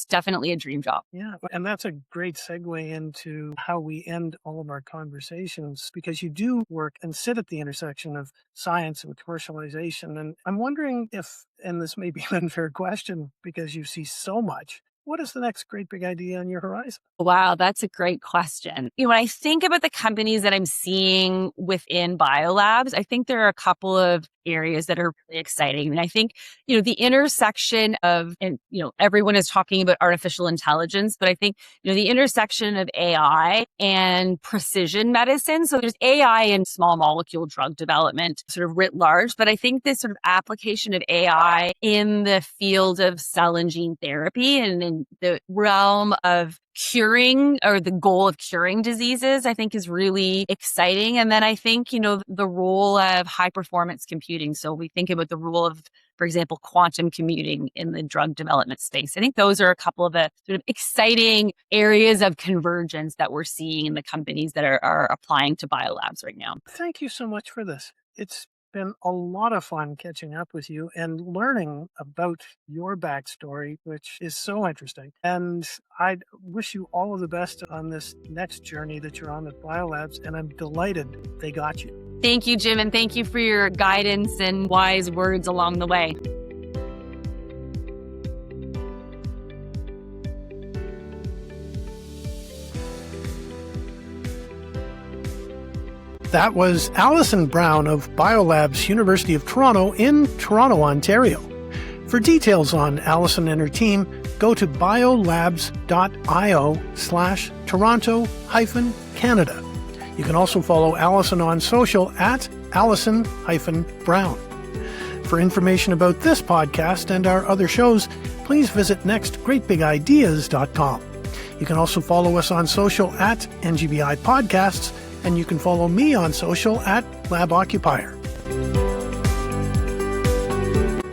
[SPEAKER 1] definitely a dream job.
[SPEAKER 2] Yeah. And that's a great segue into how we end all of our conversations, because you do work and sit at the intersection of science and commercialization. And I'm wondering if, and this may be an unfair question because you see so much, what is the next great big idea on your horizon?
[SPEAKER 1] Wow, that's a great question. When I think about the companies that I'm seeing within BioLabs, I think there are a couple of areas that are really exciting. And I think, the intersection of, and, everyone is talking about artificial intelligence, but I think, the intersection of AI and precision medicine. So there's AI in small molecule drug development sort of writ large, but I think this sort of application of AI in the field of cell and gene therapy and in the realm of curing, or the goal of curing diseases, I think is really exciting. And then I think, the role of high performance computing. So we think about the role of, for example, quantum computing in the drug development space. I think those are a couple of the sort of exciting areas of convergence that we're seeing in the companies that are applying to BioLabs right now.
[SPEAKER 2] Thank you so much for this. It's been a lot of fun catching up with you and learning about your backstory, which is so interesting. And I wish you all of the best on this next journey that you're on at BioLabs, and I'm delighted they got you.
[SPEAKER 1] Thank you, Jim, and thank you for your guidance and wise words along the way.
[SPEAKER 2] That was Allison Brown of BioLabs University of Toronto in Toronto, Ontario. For details on Allison and her team, go to biolabs.io/Toronto-Canada. You can also follow Allison on social at Allison-Brown. For information about this podcast and our other shows, please visit nextgreatbigideas.com. You can also follow us on social at NGBI Podcasts, and you can follow me on social at Lab Occupier.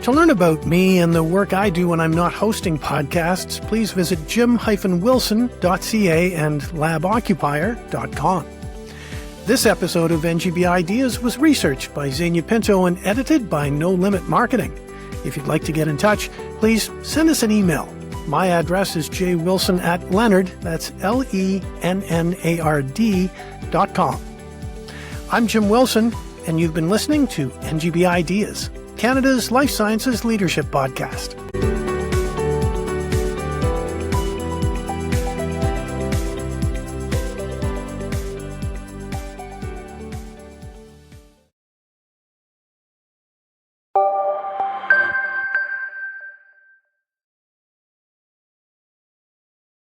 [SPEAKER 2] To learn about me and the work I do when I'm not hosting podcasts, please visit jim-wilson.ca and laboccupier.com. This episode of NGBideas was researched by Xenia Pinto and edited by No Limit Marketing. If you'd like to get in touch, please send us an email. My address is jwilson@Leonard, that's LENNARD.com. I'm Jim Wilson, and you've been listening to NGBideas, Canada's Life Sciences Leadership Podcast.